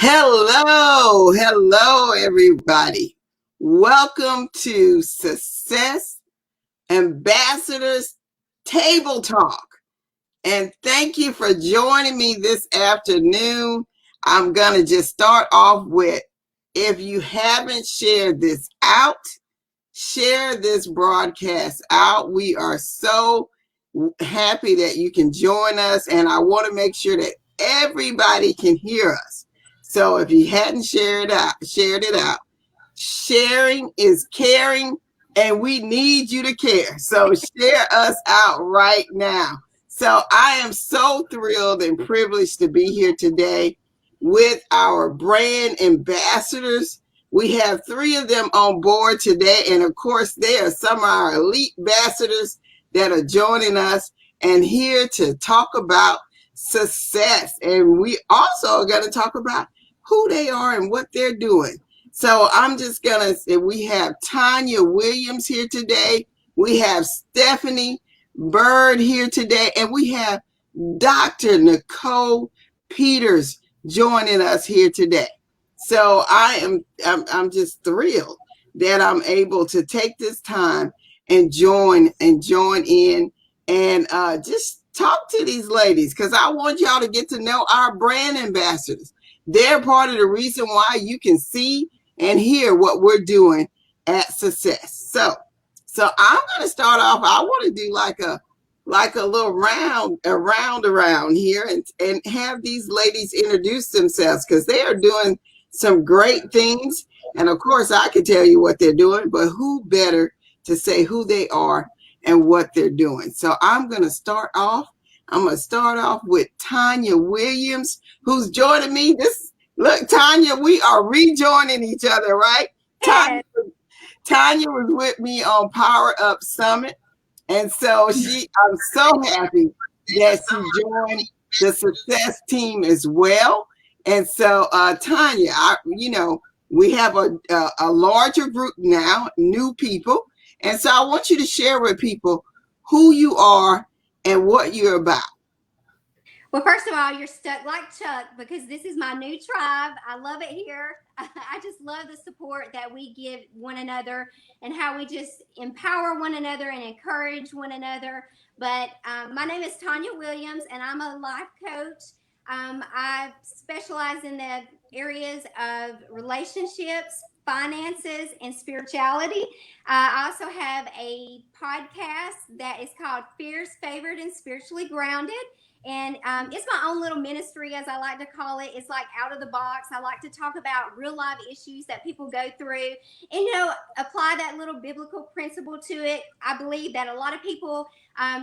Hello, everybody. Welcome to Success Ambassadors Table Talk. And thank you for joining me this afternoon. I'm going to just start off with, if you haven't shared this out, share this broadcast out. We are so happy that you can join us, and I want to make sure that everybody can hear us. So if you hadn't shared it out. Sharing is caring, and we need you to care. So share us out right now. So I am so thrilled and privileged to be here today with our brand ambassadors. We have 3 of them on board today, and of course, they are some of our elite ambassadors that are joining us and here to talk about success. And we also are going to talk about who they are and what they're doing. So I'm just going to say we have Tanya Williams here today. We have Stephanie Bird here today, and we have Dr. Nicole Peters joining us here today. So I'm just thrilled that I'm able to take this time and join in and just talk to these ladies, because I want y'all to get to know our brand ambassadors. They're part of the reason why you can see and hear what we're doing at Success. So I'm going to start off. I want to do like a little round around here and have these ladies introduce themselves, because they are doing some great things. And of course, I can tell you what they're doing, but who better to say who they are and what they're doing? So I'm going to start off. I'm going to start off with Tanya Williams, who's joining me. Look, Tanya, we are rejoining each other, right? Yes. Tanya was with me on Power Up Summit. And so I'm so happy that she joined the success team as well. And so, Tanya, we have a larger group now, new people. And so I want you to share with people who you are and what you're about. Well, first of all, you're stuck like Chuck because this is my new tribe. I love it here. I just love the support that we give one another and how we just empower one another and encourage one another. But my name is Tanya Williams, and I'm a life coach. I specialize in the areas of relationships, finances, and spirituality. I also have a podcast that is called Fierce, Favored, and Spiritually Grounded. And it's my own little ministry, as I like to call it. It's like out of the box. I like to talk about real life issues that people go through and, apply that little biblical principle to it. I believe that a lot of people,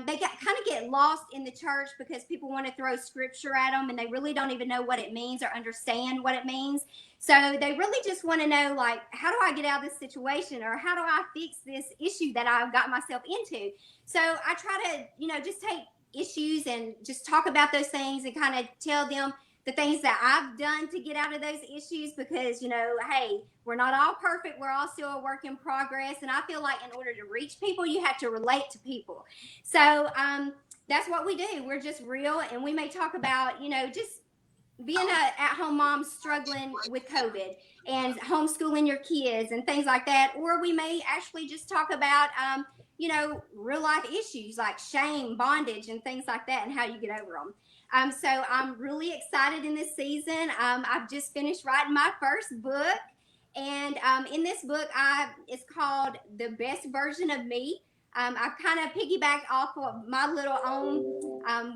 they kind of get lost in the church because people want to throw scripture at them and they really don't even know what it means or understand what it means. So they really just want to know, like, how do I get out of this situation, or how do I fix this issue that I've got myself into? So I try to, just take issues and just talk about those things and kind of tell them the things that I've done to get out of those issues, because, hey, we're not all perfect. We're all still a work in progress. And I feel like in order to reach people, you have to relate to people. So that's what we do. We're just real. And we may talk about, just being a at-home mom struggling with COVID and homeschooling your kids and things like that. Or we may actually just talk about, real life issues like shame, bondage, and things like that, and how you get over them. So I'm really excited in this season. I've just finished writing my first book, and in this book, it's called The Best Version of Me. I've kind of piggybacked off of my little own.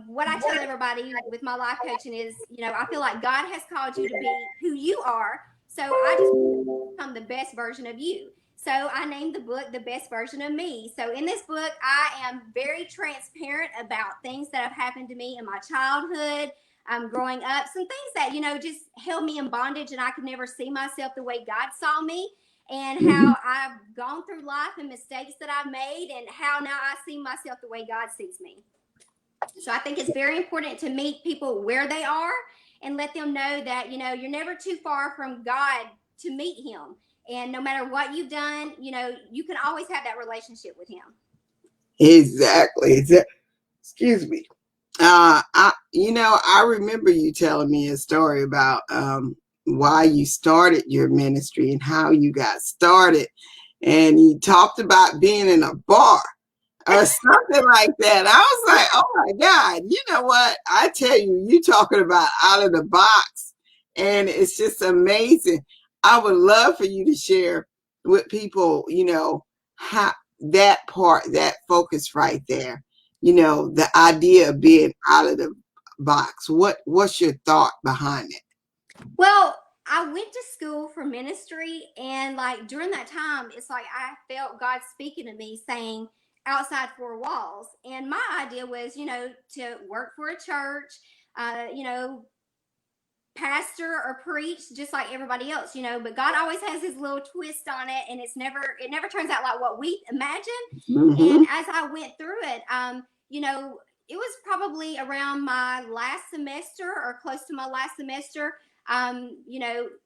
What I tell everybody with my life coaching is, I feel like God has called you to be who you are. So I just become the best version of you. So I named the book The Best Version of Me. So in this book, I am very transparent about things that have happened to me in my childhood, growing up, some things that, just held me in bondage and I could never see myself the way God saw me, and how I've gone through life and mistakes that I've made, and how now I see myself the way God sees me. So I think it's very important to meet people where they are and let them know that, you're never too far from God to meet him. And no matter what you've done, you can always have that relationship with him. Exactly. Excuse me. I remember you telling me a story about why you started your ministry and how you got started. And you talked about being in a bar or something like that. I was like, oh my God, you know what? I tell you, you talking about out of the box. And it's just amazing. I would love for you to share with people, how that part, that focus right there, the idea of being out of the box. What's your thought behind it? Well, I went to school for ministry, and like during that time, it's like I felt God speaking to me saying, outside four walls. And my idea was, to work for a church, pastor or preach just like everybody else, but God always has his little twist on it, and it never turns out like what we imagine. Mm-hmm. And as I went through it, it was probably around my last semester or close to my last semester.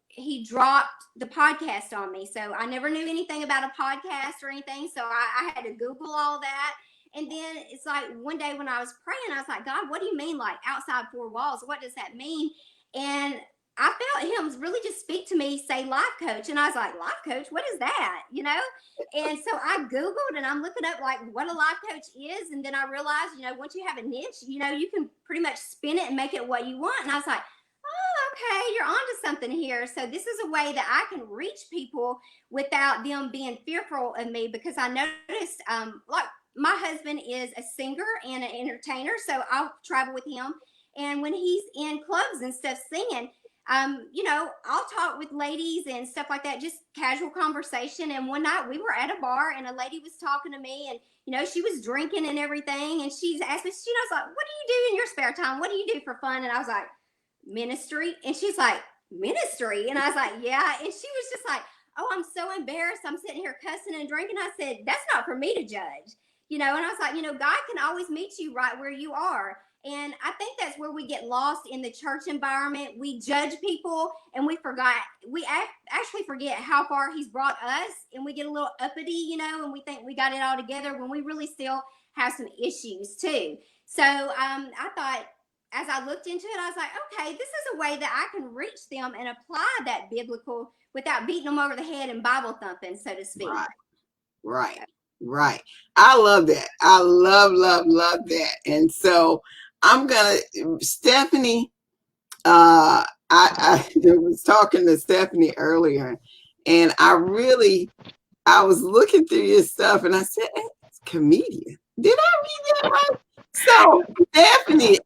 He dropped the podcast on me. So I never knew anything about a podcast or anything. So I had to Google all that. And then it's like one day when I was praying, I was like, God, what do you mean, like outside four walls? What does that mean? And I felt him really just speak to me, say life coach. And I was like, life coach, what is that? And so I Googled and I'm looking up like what a life coach is. And then I realized, once you have a niche, you can pretty much spin it and make it what you want. And I was like, oh, okay, you're onto something here. So this is a way that I can reach people without them being fearful of me, because I noticed, like my husband is a singer and an entertainer. So I'll travel with him. And when he's in clubs and stuff singing, I'll talk with ladies and stuff like that, just casual conversation. And one night we were at a bar and a lady was talking to me, and she was drinking and everything. And she's asked me, I was like, what do you do in your spare time? What do you do for fun? And I was like, ministry. And she's like, ministry? And I was like, yeah. And she was just like, oh, I'm so embarrassed. I'm sitting here cussing and drinking. I said, that's not for me to judge. And I was like, God can always meet you right where you are. And I think that's where we get lost in the church environment. We judge people and we actually forget how far he's brought us, and we get a little uppity, and we think we got it all together when we really still have some issues too. So I thought, as I looked into it, I was like, okay, this is a way that I can reach them and apply that biblical without beating them over the head and Bible thumping, so to speak. Right, right, right. I love that. I love that. And so I'm gonna, Stephanie. I was talking to Stephanie earlier, and I was looking through your stuff, and I said, hey, it's comedian. Did I read that right? So, Stephanie,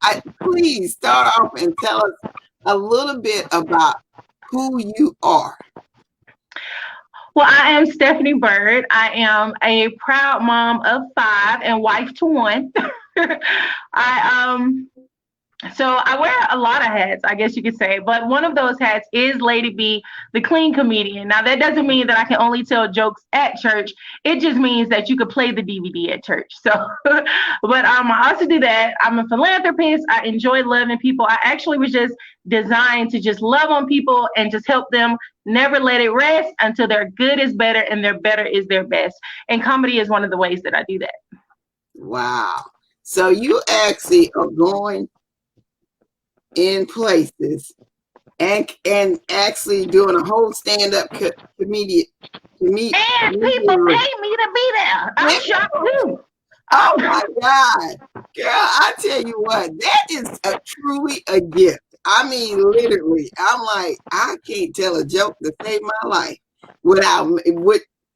please start off and tell us a little bit about who you are. Well, I am Stephanie Bird. I am a proud mom of 5 and wife to 1. I So I wear a lot of hats, I guess you could say, but one of those hats is Lady B, the clean comedian. Now, that doesn't mean that I can only tell jokes at church. It just means that you could play the DVD at church. So, but I also do that. I'm a philanthropist. I enjoy loving people. I actually was just designed to just love on people and just help them never let it rest until their good is better and their better is their best. And comedy is one of the ways that I do that. Wow. So you actually are going in places and actually doing a whole stand-up comedian. And people pay me to be there. I'm shocked too. Oh my God. Girl, I tell you what, that is truly a gift. I mean, literally, I'm like, I can't tell a joke to save my life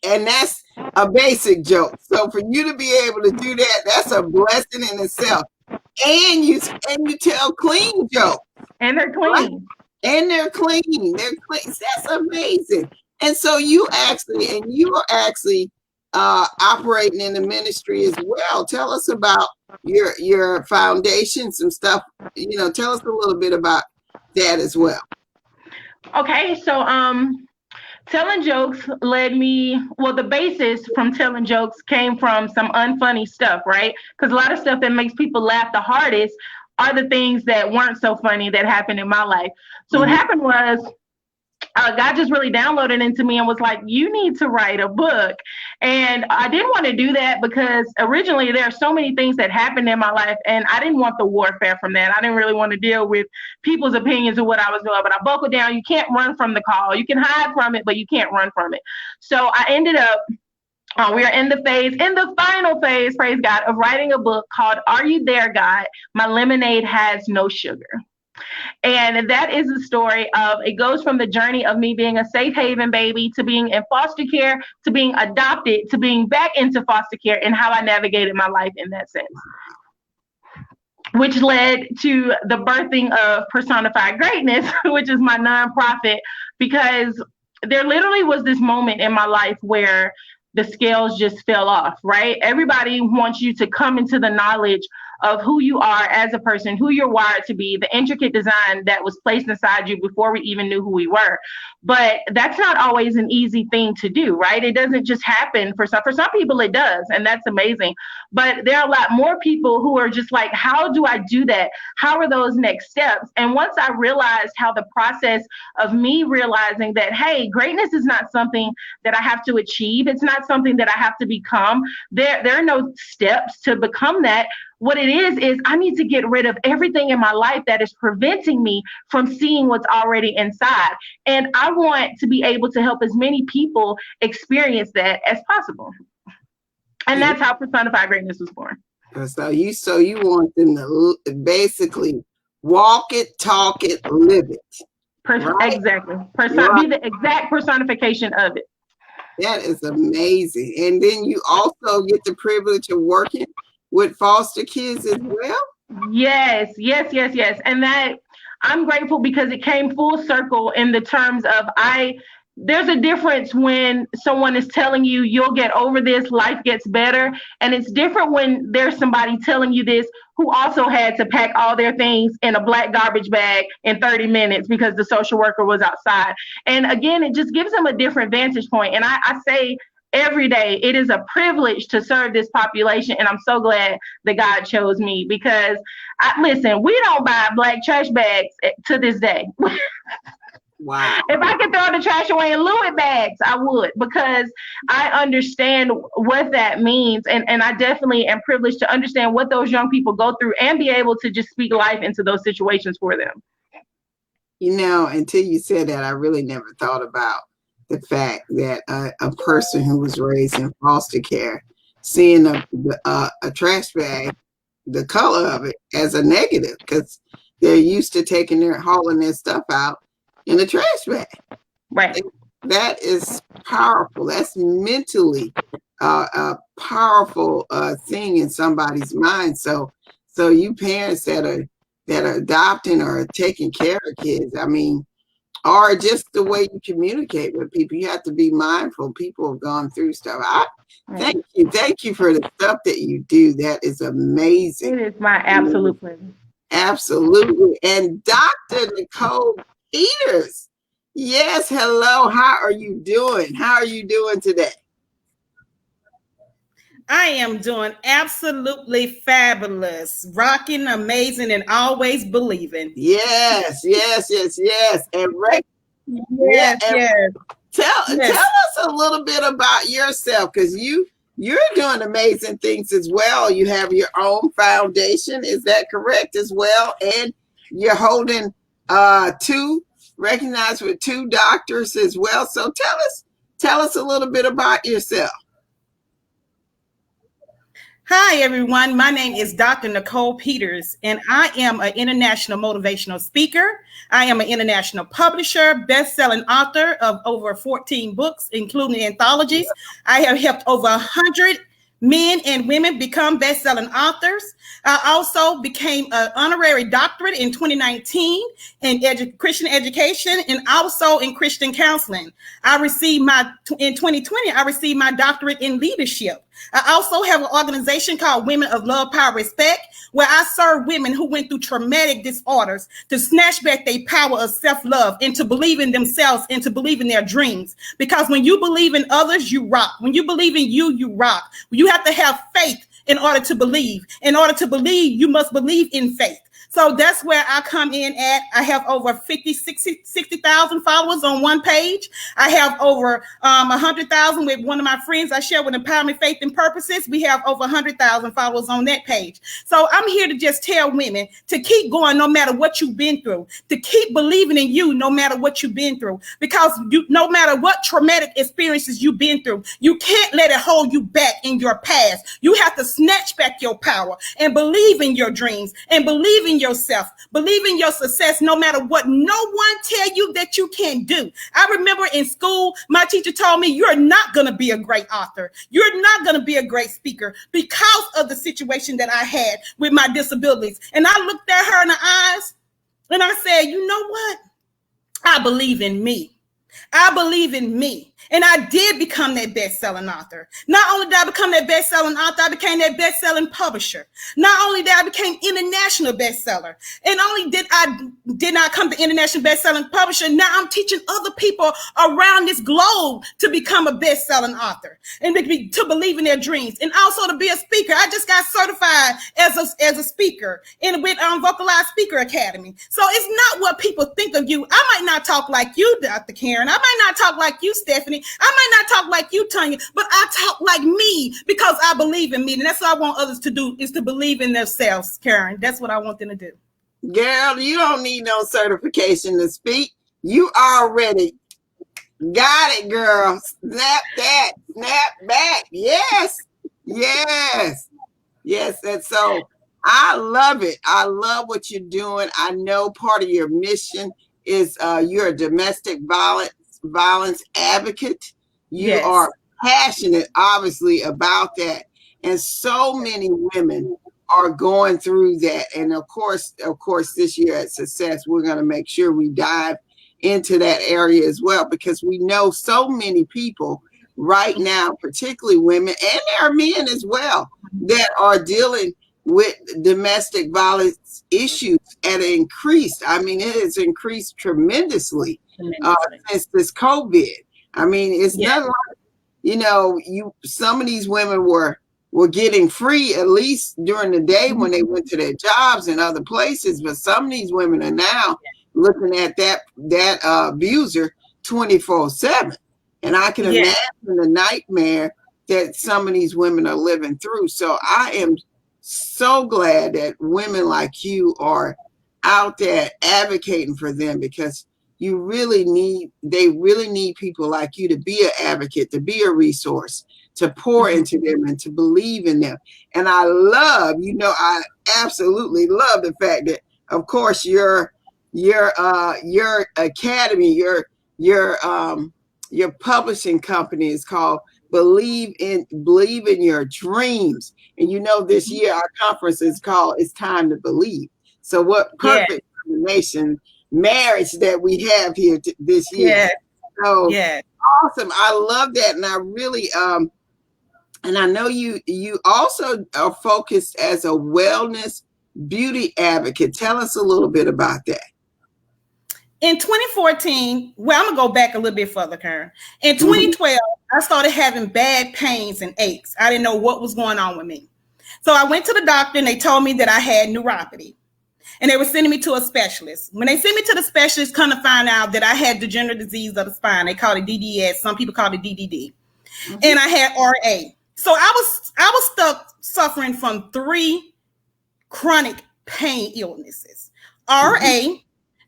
and that's a basic joke. So for you to be able to do that, that's a blessing in itself. And you tell clean jokes. And they're clean. Right? And they're clean. They're clean. That's amazing. And so you are actually operating in the ministry as well. Tell us about your foundation, some stuff. Tell us a little bit about that as well. Okay, so telling jokes the basis from telling jokes came from some unfunny stuff, right? Because a lot of stuff that makes people laugh the hardest are the things that weren't so funny that happened in my life. So what happened was, God just really downloaded into me and was like, you need to write a book. And I didn't want to do that because originally there are so many things that happened in my life and I didn't want the warfare from that. I didn't really want to deal with people's opinions of what I was doing, but I buckled down. You can't run from the call. You can hide from it, but you can't run from it. So I ended up we are in the final phase, praise God, of writing a book called Are You There, God? My Lemonade Has No Sugar. And that is the story of, it goes from the journey of me being a safe haven baby to being in foster care, to being adopted, to being back into foster care, and how I navigated my life in that sense, which led to the birthing of Personified Greatness, which is my nonprofit, because there literally was this moment in my life where the scales just fell off, right? Everybody wants you to come into the knowledge of who you are as a person, who you're wired to be, the intricate design that was placed inside you before we even knew who we were. But that's not always an easy thing to do, right? It doesn't just happen for some people it does, and that's amazing. But there are a lot more people who are just like, how do I do that? How are those next steps? And once I realized how the process of me realizing that, hey, greatness is not something that I have to achieve. It's not something that I have to become. There are no steps to become that. What it is I need to get rid of everything in my life that is preventing me from seeing what's already inside. And I want to be able to help as many people experience that as possible. And that's how Personified Greatness was born. So you want them to basically walk it, talk it, live it. Right? Exactly. Be the exact personification of it. That is amazing. And then you also get the privilege of working with foster kids as well? Yes. And that I'm grateful because it came full circle in the terms of there's a difference when someone is telling you you'll get over this, life gets better. And it's different when there's somebody telling you this who also had to pack all their things in a black garbage bag in 30 minutes because the social worker was outside. And again, it just gives them a different vantage point. And I say, every day, it is a privilege to serve this population, and I'm so glad that God chose me because, listen, we don't buy black trash bags to this day. Wow. If I could throw the trash away in Louis bags, I would, because I understand what that means, and I definitely am privileged to understand what those young people go through and be able to just speak life into those situations for them. You know, until you said that, I really never thought about the fact that a person who was raised in foster care, seeing a trash bag, the color of it, as a negative, because they're used to hauling their stuff out in a trash bag. Right. That is powerful. That's mentally a powerful thing in somebody's mind. So you parents that are adopting or taking care of kids, I mean, or just the way you communicate with people, you have to be mindful. People have gone through stuff. Thank you for the stuff that you do. That is amazing. It is my absolute pleasure. Absolutely. And Dr. Nicole Peters. Yes, hello. How are you doing? How are you doing today? I am doing absolutely fabulous, rocking, amazing, and always believing. Yes. And tell us a little bit about yourself, because you're doing amazing things as well. You have your own foundation, is that correct as well? And you're holding recognized with 2 doctors as well. So tell us a little bit about yourself. Hi, everyone. My name is Dr. Nicole Peters, and I am an international motivational speaker. I am an international publisher, best-selling author of over 14 books, including anthologies. I have helped over 100 men and women become best-selling authors. I also became an honorary doctorate in 2019 in Christian education and also in Christian counseling. In 2020, I received my doctorate in leadership. I also have an organization called Women of Love, Power, Respect, where I serve women who went through traumatic disorders to snatch back their power of self-love and to believe in themselves and to believe in their dreams. Because when you believe in others, you rock. When you believe in you rock. You have to have faith in order to believe. In order to believe, you must believe in faith. So that's where I come in at. I have over 60,000 followers on one page. I have over 100,000 with one of my friends I share with Empowerment, Faith, and Purposes. We have over 100,000 followers on that page. So I'm here to just tell women to keep going no matter what you've been through, to keep believing in you no matter what you've been through, because no matter what traumatic experiences you've been through, you can't let it hold you back in your past. You have to snatch back your power and believe in your dreams and believe in yourself, believe in your success, no matter what no one tell you that you can't do. I remember in school, my teacher told me, you're not going to be a great author. You're not going to be a great speaker because of the situation that I had with my disabilities. And I looked at her in the eyes and I said, you know what? I believe in me. I believe in me. And I did become that best-selling author. Not only did I become that best-selling author, I became that best-selling publisher. Not only did I become international bestseller, and only did not come to international best-selling publisher, now I'm teaching other people around this globe to become a best-selling author and to believe in their dreams, and also to be a speaker. I just got certified as a speaker with Vocalized Speaker Academy. So it's not what people think of you. I might not talk like you, Dr. Kearn. I might not talk like you, Stephanie. I might not talk like you, Tanya, but I talk like me because I believe in me. And that's what I want others to do, is to believe in themselves, Karen. That's what I want them to do. Girl, you don't need no certification to speak. You already got it, girl. Snap that, snap back. Yes, yes, yes. And so I love it. I love what you're doing. I know part of your mission is you're a domestic violence advocate. You are passionate, obviously, about that. And so many women are going through that. And of course, this year at Success, we're going to make sure we dive into that area as well, because we know so many people right now, particularly women, and there are men as well, that are dealing with domestic violence issues at an increased. I mean, it has increased tremendously since this COVID. I mean, it's not like, some of these women were getting free, at least during the day when they went to their jobs and other places. But some of these women are now looking at that abuser 24/7. And I can imagine the nightmare that some of these women are living through. So I am so glad that women like you are out there advocating for them, because they really need people like you to be an advocate, to be a resource, to pour into them and to believe in them. And I absolutely love the fact that, of course, your academy, your publishing company is called Believe in Your Dreams. And this year our conference is called It's Time to Believe. So what perfect combination marriage that we have here this year. So awesome. I love that. And I really and I know you also are focused as a wellness beauty advocate. Tell us a little bit about that. In 2014, well, I'm gonna go back a little bit further, Karen. In 2012, I started having bad pains and aches. I didn't know what was going on with me. So I went to the doctor and they told me that I had neuropathy. And they were sending me to a specialist. When they sent me to the specialist, kind of find out that I had degenerative disease of the spine. They call it DDS. Some people call it DDD. And I had RA. So I was stuck suffering from 3 chronic pain illnesses: RA,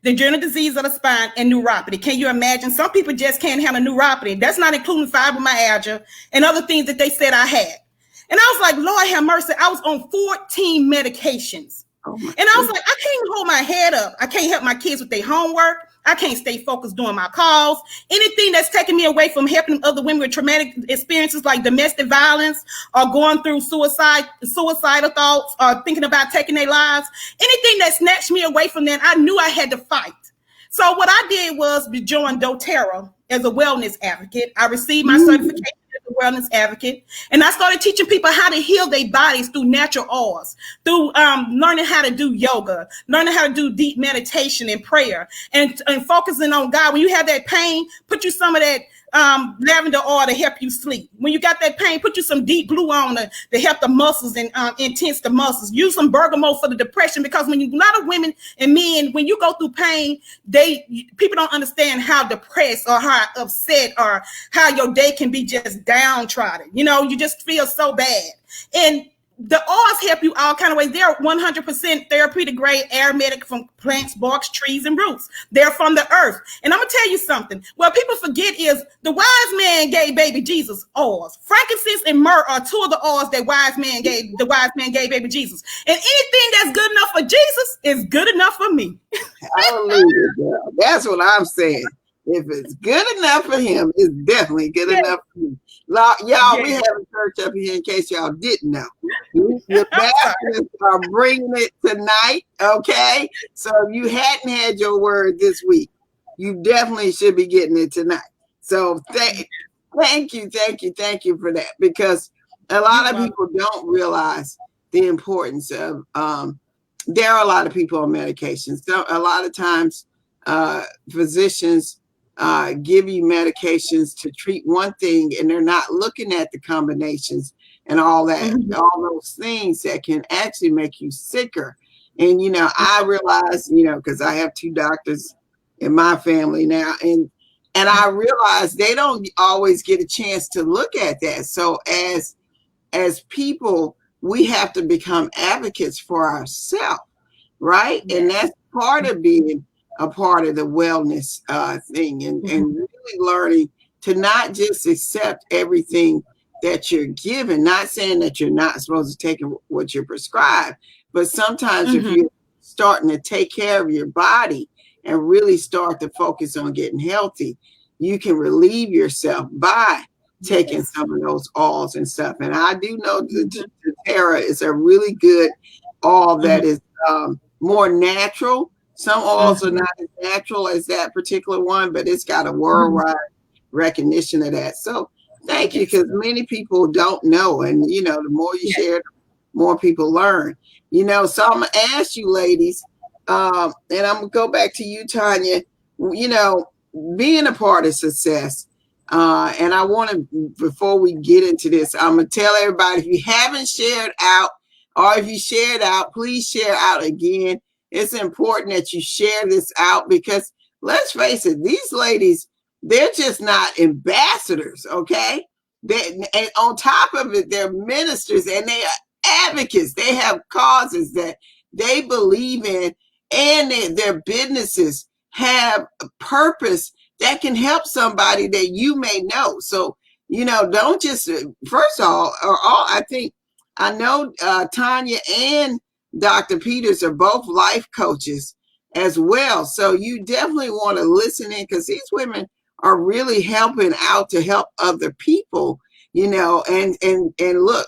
degenerative disease of the spine, and neuropathy. Can you imagine? Some people just can't handle neuropathy. That's not including fibromyalgia and other things that they said I had. And I was like, Lord have mercy. I was on 14 medications. And I was like, I can't even hold my head up. I can't help my kids with their homework. I can't stay focused doing my calls. Anything that's taking me away from helping other women with traumatic experiences like domestic violence or going through suicidal thoughts or thinking about taking their lives, anything that snatched me away from that, I knew I had to fight. So what I did was join doTERRA as a wellness advocate. I received my certification as a wellness advocate, and I started teaching people how to heal their bodies through natural oils, through learning how to do yoga, learning how to do deep meditation and prayer, and focusing on God. When you have that pain, put you some of that lavender oil to help you sleep. When you got that pain, put you some deep blue on to help the muscles and intense the muscles. Use some bergamot for the depression, because when a lot of women and men, when you go through pain, people don't understand how depressed or how upset or how your day can be just downtrodden. You just feel so bad. And the oils help you all kind of ways. They're 100% therapeutic grade aromatic from plants, barks, trees, and roots. They're from the earth. And I'm going to tell you something. What people forget is the wise man gave baby Jesus oils. Frankincense and myrrh are two of the oils that the wise man gave baby Jesus. And anything that's good enough for Jesus is good enough for me. Hallelujah, girl. That's what I'm saying. If it's good enough for him, it's definitely good enough for me. Y'all, we have a church up here in case y'all didn't know. The Baptists are bringing it tonight, okay? So if you hadn't had your word this week, you definitely should be getting it tonight. So thank you for that, because a lot of people don't realize the importance of there are a lot of people on medications. So a lot of times physicians give you medications to treat one thing, and they're not looking at the combinations and all that, all those things that can actually make you sicker. And, I realize, because I have 2 doctors in my family now, and I realize they don't always get a chance to look at that. So as people, we have to become advocates for ourselves, right? Yes. And that's part of being a part of the wellness thing, and really learning to not just accept everything that you're given, not saying that you're not supposed to take what you're prescribed, but sometimes if you're starting to take care of your body and really start to focus on getting healthy, you can relieve yourself by taking some of those oils and stuff. And I do know the Terra is a really good oil that is more natural. Some oils are not as natural as that particular one, but it's got a worldwide recognition of that. So thank you, because many people don't know. And, the more you share, the more people learn. So I'm going to ask you ladies, and I'm going to go back to you, Tanya, being a part of success. And I want to, before we get into this, I'm going to tell everybody, if you haven't shared out, or if you shared out, please share out again. It's important that you share this out, because let's face it, these ladies, they're just not ambassadors, okay? And on top of it, they're ministers, and they are advocates. They have causes that they believe in, and their businesses have a purpose that can help somebody that you may know. So, don't just, first of all, I know Tanya and Dr. Peters are both life coaches as well. So you definitely want to listen in, because these women are really helping out to help other people, and look,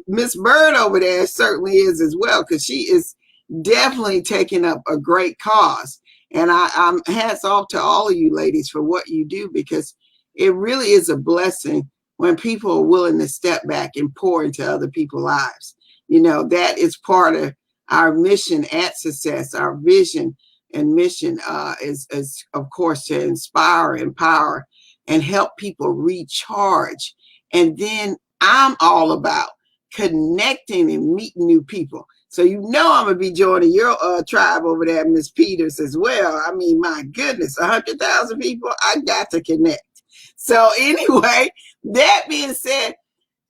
Miss Bird over there certainly is as well, because she is definitely taking up a great cause. And I'm hats off to all of you ladies for what you do, because it really is a blessing when people are willing to step back and pour into other people's lives. That is part of our mission at Success. Our vision and mission is of course to inspire, empower, and help people recharge. And then I'm all about connecting and meeting new people. So I'm going to be joining your tribe over there, Miss Peters, as well. I mean, my goodness, 100,000 people, I got to connect. So anyway, that being said,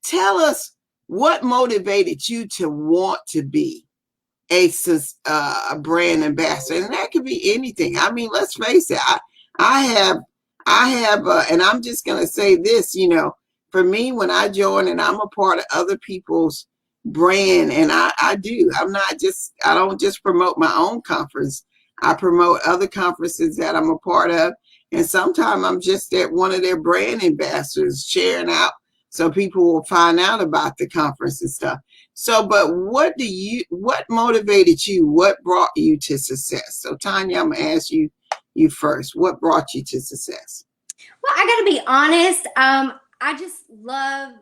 tell us what motivated you to want to be a brand ambassador, and that could be anything. I mean, let's face it. I have, and I'm just going to say this. For me, when I join and I'm a part of other people's brand, and I don't just promote my own conference. I promote other conferences that I'm a part of, and sometimes I'm just at one of their brand ambassadors, sharing out so people will find out about the conference and stuff. So, but what motivated you? What brought you to success? So, Tanya, I'm gonna ask you first. What brought you to success? Well, I got to be honest. I just love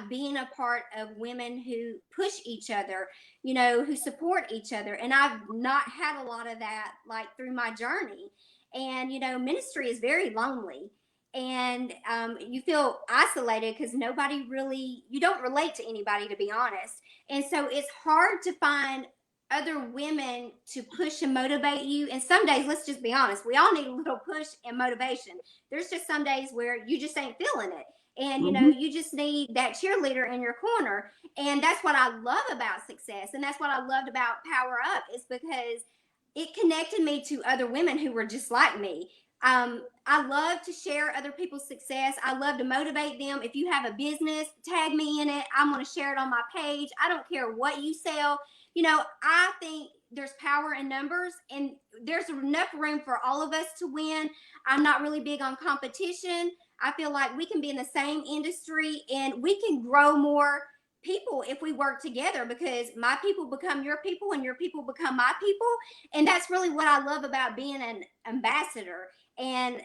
being a part of women who push each other, who support each other. And I've not had a lot of that through my journey. And, ministry is very lonely. and you feel isolated because you don't relate to anybody, to be honest. And so it's hard to find other women to push and motivate you. And some days, let's just be honest, we all need a little push and motivation. There's just some days where you just ain't feeling it. And you just need that cheerleader in your corner. And that's what I love about success. And that's what I loved about Power Up, is because it connected me to other women who were just like me. I love to share other people's success. I love to motivate them. If you have a business, tag me in it. I'm going to share it on my page. I don't care what you sell. I think there's power in numbers, and there's enough room for all of us to win. I'm not really big on competition. I feel like we can be in the same industry and we can grow more people if we work together, because my people become your people and your people become my people. And that's really what I love about being an ambassador. And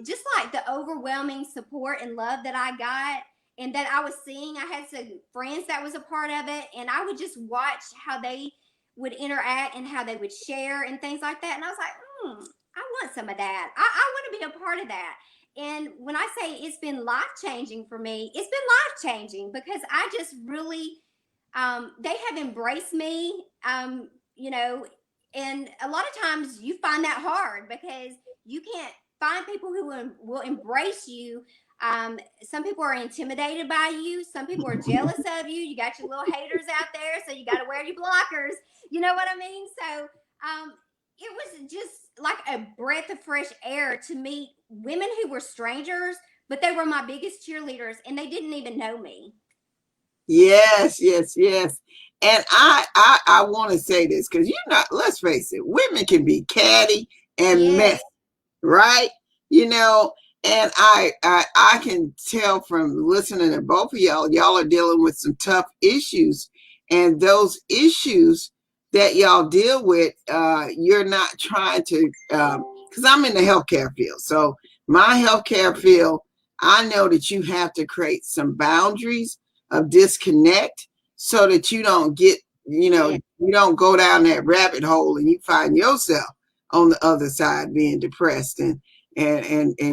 just like the overwhelming support and love that I got and that I was seeing, I had some friends that was a part of it, and I would just watch how they would interact and how they would share and things like that. And I was like, I want some of that. I want to be a part of that. And when I say it's been life changing for me, it's been life changing because I just really, they have embraced me, and a lot of times you find that hard because you can't find people who will embrace you. Some people are intimidated by you. Some people are jealous of you. You got your little haters out there, so you got to wear your blockers. You know what I mean? So it was just like a breath of fresh air to meet women who were strangers, but they were my biggest cheerleaders, and they didn't even know me. Yes, yes, yes. And I want to say this because let's face it, women can be catty and Yes. messy, right? And I can tell from listening to both of y'all are dealing with some tough issues, and those issues that y'all deal with, you're not trying to, because I'm in the healthcare field. So my healthcare field, I know that you have to create some boundaries of disconnect so that you don't get, you don't go down that rabbit hole and you find yourself on the other side being depressed and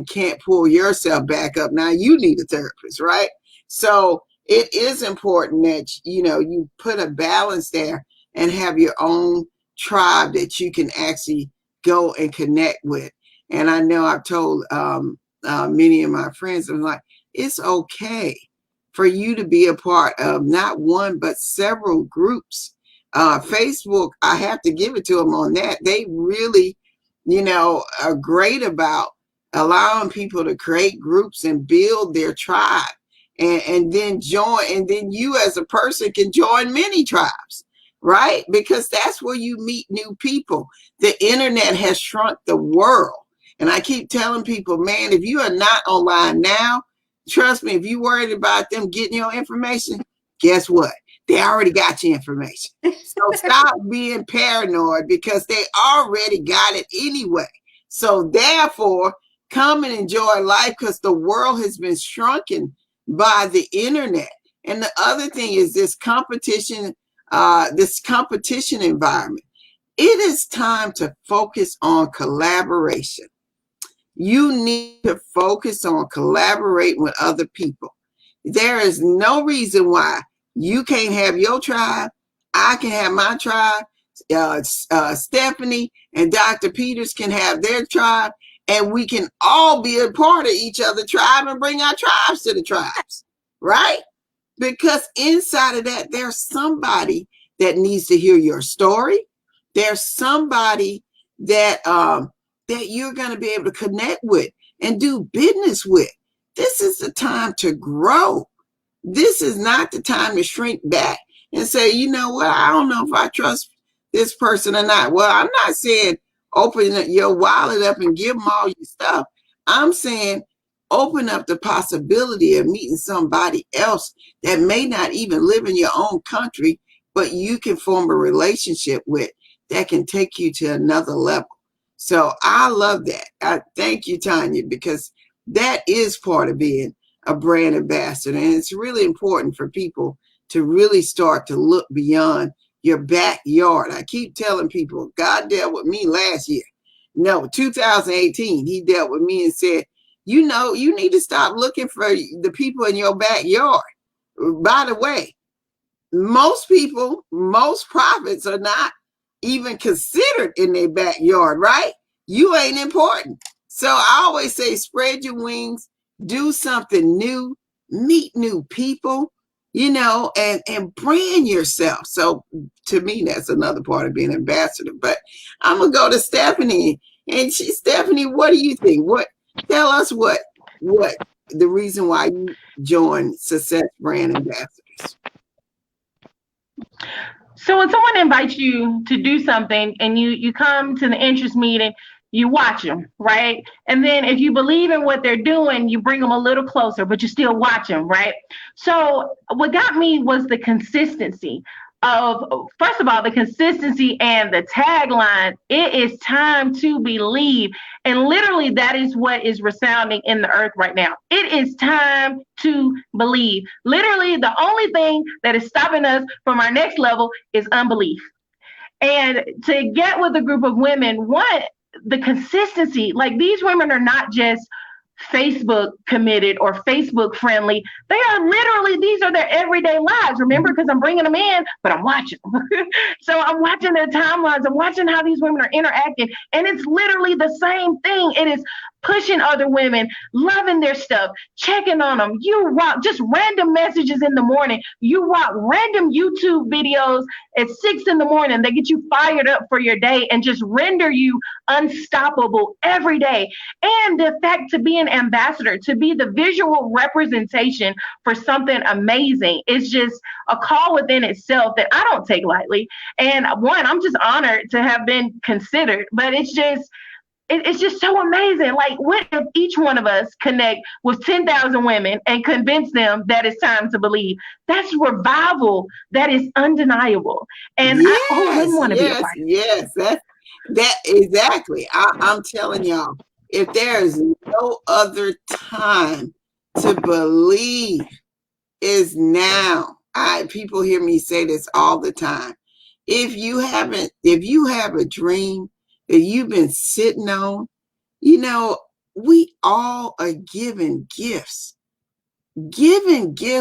can't pull yourself back up. Now you need a therapist, right? So it is important that, you put a balance there and have your own tribe that you can actually go and connect with. And I know I've told many of my friends, I'm like, it's okay for you to be a part of not one, but several groups. Facebook, I have to give it to them on that. They really, are great about allowing people to create groups and build their tribe and then join. And then you as a person can join many tribes, right? Because that's where you meet new people. The internet has shrunk the world. And I keep telling people, man, if you are not online now, trust me, if you worried about them getting your information, guess what? They already got your information. So stop being paranoid because they already got it anyway. So therefore, come and enjoy life because the world has been shrunken by the internet. And the other thing is this competition environment. It is time to focus on collaboration. You need to focus on collaborating with other people. There is no reason why you can't have your tribe. I can have my tribe. Stephanie and Dr. Peters can have their tribe, and we can all be a part of each other's tribe and bring our tribes to the tribes, right? Because inside of that, there's somebody that needs to hear your story. There's somebody that that you're going to be able to connect with and do business with. This is the time to grow. This is not the time to shrink back and say, you know what, I don't know if I trust this person or not. Well, I'm not saying open your wallet up and give them all your stuff. I'm saying open up the possibility of meeting somebody else that may not even live in your own country, but you can form a relationship with that can take you to another level. So I love that. I thank you, Tanya, because that is part of being a brand ambassador. And it's really important for people to really start to look beyond your backyard. I keep telling people, God dealt with me last year. No, 2018, he dealt with me and said, you know, you need to stop looking for the people in your backyard. By the way, most people, most prophets are not even considered in their backyard, right? You ain't important. So I always say, spread your wings, do something new, meet new people, you know, and brand yourself. So to me, that's another part of being an ambassador. But I'm gonna go to Stephanie. And Stephanie, what do you think? Tell us what the reason why you joined Success Brand Ambassadors. So when someone invites you to do something and you come to the interest meeting, you watch them, right? And then if you believe in what they're doing, you bring them a little closer, but you still watch them, right? So what got me was the consistency of, first of all, the consistency and the tagline, it is time to believe. And literally that is what is resounding in the earth right now. It is time to believe. Literally the only thing that is stopping us from our next level is unbelief. And to get with a group of women, the consistency, like these women are not just Facebook committed or Facebook friendly. They are literally, these are their everyday lives. Remember, because I'm bringing them in, but I'm watching them. So I'm watching their timelines. I'm watching how these women are interacting. And it's literally the same thing. It is pushing other women, loving their stuff, checking on them. You rock just random messages in the morning. You rock random YouTube videos at 6 in the morning. They get you fired up for your day and just render you unstoppable every day. And the fact to be an ambassador, to be the visual representation for something amazing, is just a call within itself that I don't take lightly. And one, I'm just honored to have been considered, but it's just so amazing. Like, what if each one of us connect with 10,000 women and convince them that it's time to believe? That's revival. That is undeniable. And who wouldn't want to be a part of it? Yes, that exactly. I'm telling y'all, if there is no other time to believe, is now. People hear me say this all the time. If you have a dream that you've been sitting on, you know, we all are given gifts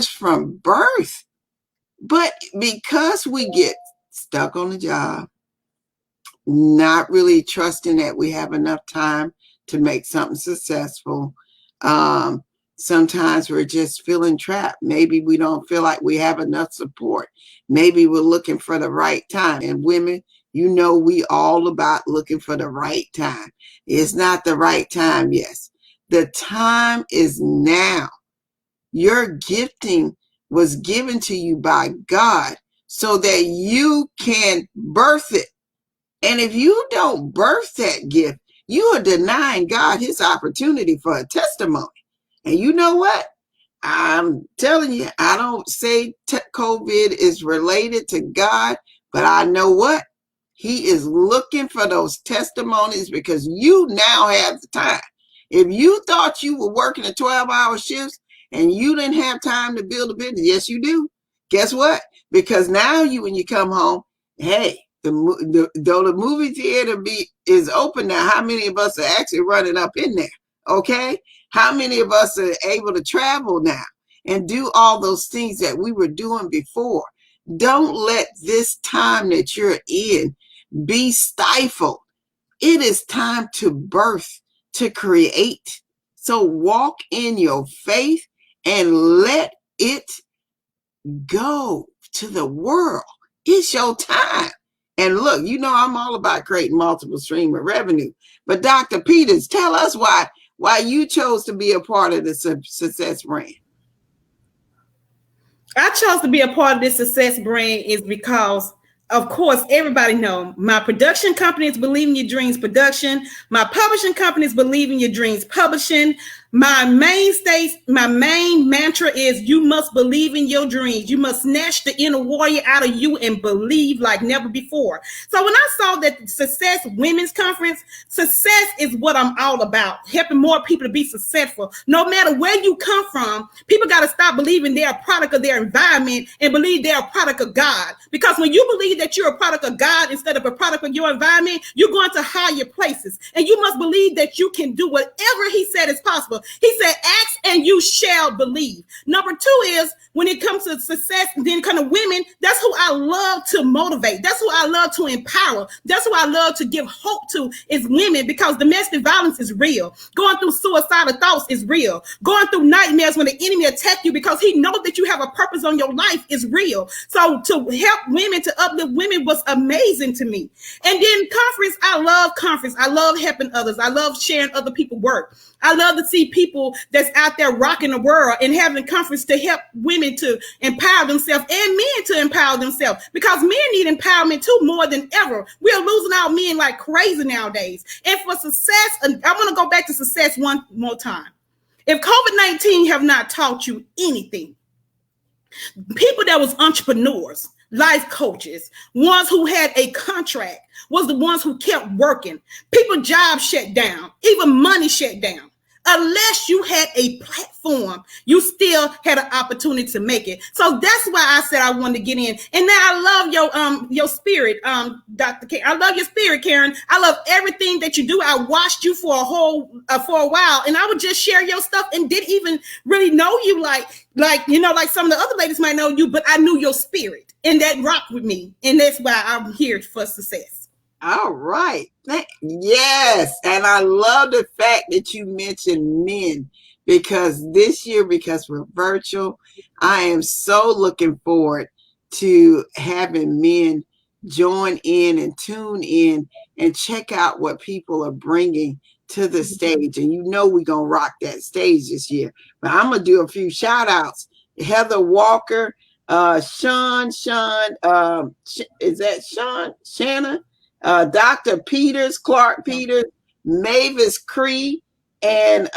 from birth. But because we get stuck on the job, not really trusting that we have enough time to make something successful, sometimes we're just feeling trapped. Maybe we don't feel like we have enough support. Maybe we're looking for the right time. And women, you know, we all about looking for the right time. It's not the right time, yes. The time is now. Your gifting was given to you by God so that you can birth it. And if you don't birth that gift, you are denying God his opportunity for a testimony. And you know what? I'm telling you, I don't say COVID is related to God, but I know what? He is looking for those testimonies because you now have the time. If you thought you were working a 12-hour shifts and you didn't have time to build a business, yes, you do. Guess what? Because now when you come home, hey, though the movie theater is open now, how many of us are actually running up in there? Okay? How many of us are able to travel now and do all those things that we were doing before? Don't let this time that you're in be stifled. It is time to birth, to create. So walk in your faith and let it go to the world. It's your time. And look, you know, I'm all about creating multiple streams of revenue. But Dr. Peters, tell us why you chose to be a part of the Success Brand. I chose to be a part of this Success Brand is because, of course, everybody know my production company is Believe in Your Dreams Production. My publishing company is Believe in Your Dreams Publishing. My main mantra is you must believe in your dreams. You must snatch the inner warrior out of you and believe like never before. So when I saw that Success Women's Conference, success is what I'm all about, helping more people to be successful. No matter where you come from, people got to stop believing they're a product of their environment and believe they're a product of God. Because when you believe that you're a product of God instead of a product of your environment, you're going to higher places. And you must believe that you can do whatever he said is possible. impossible. He said, ask and you shall believe. Number two is when it comes to success, then kind of women, that's who I love to motivate. That's who I love to empower. That's who I love to give hope to is women, because domestic violence is real. Going through suicidal thoughts is real. Going through nightmares when the enemy attack you because he knows that you have a purpose on your life is real. So to help women, to uplift women was amazing to me. And then conference, I love conference. I love helping others. I love sharing other people's work. I love to see people that's out there rocking the world and having conference to help women to empower themselves and men to empower themselves, because men need empowerment too more than ever. We're losing our men like crazy nowadays. And for success, I want to go back to success one more time. If COVID-19 have not taught you anything, people that was entrepreneurs, life coaches, ones who had a contract, was the ones who kept working. People jobs shut down, even money shut down. Unless you had a platform, you still had an opportunity to make it. So that's why I said I wanted to get in. And now I love your spirit, Dr. Kearn. I love your spirit, Kearn. I love everything that you do. I watched you for a while, and I would just share your stuff and didn't even really know you like some of the other ladies might know you, but I knew your spirit, and that rocked with me. And that's why I'm here for success. All right. Yes. And I love the fact that you mentioned men, because this year, because we're virtual, I am so looking forward to having men join in and tune in and check out what people are bringing to the stage. And we're going to rock that stage this year. But I'm going to do a few shout outs. Heather Walker, Sean, is that Sean? Shanna? Dr. Peters, Clark Peters, Mavis Cree, and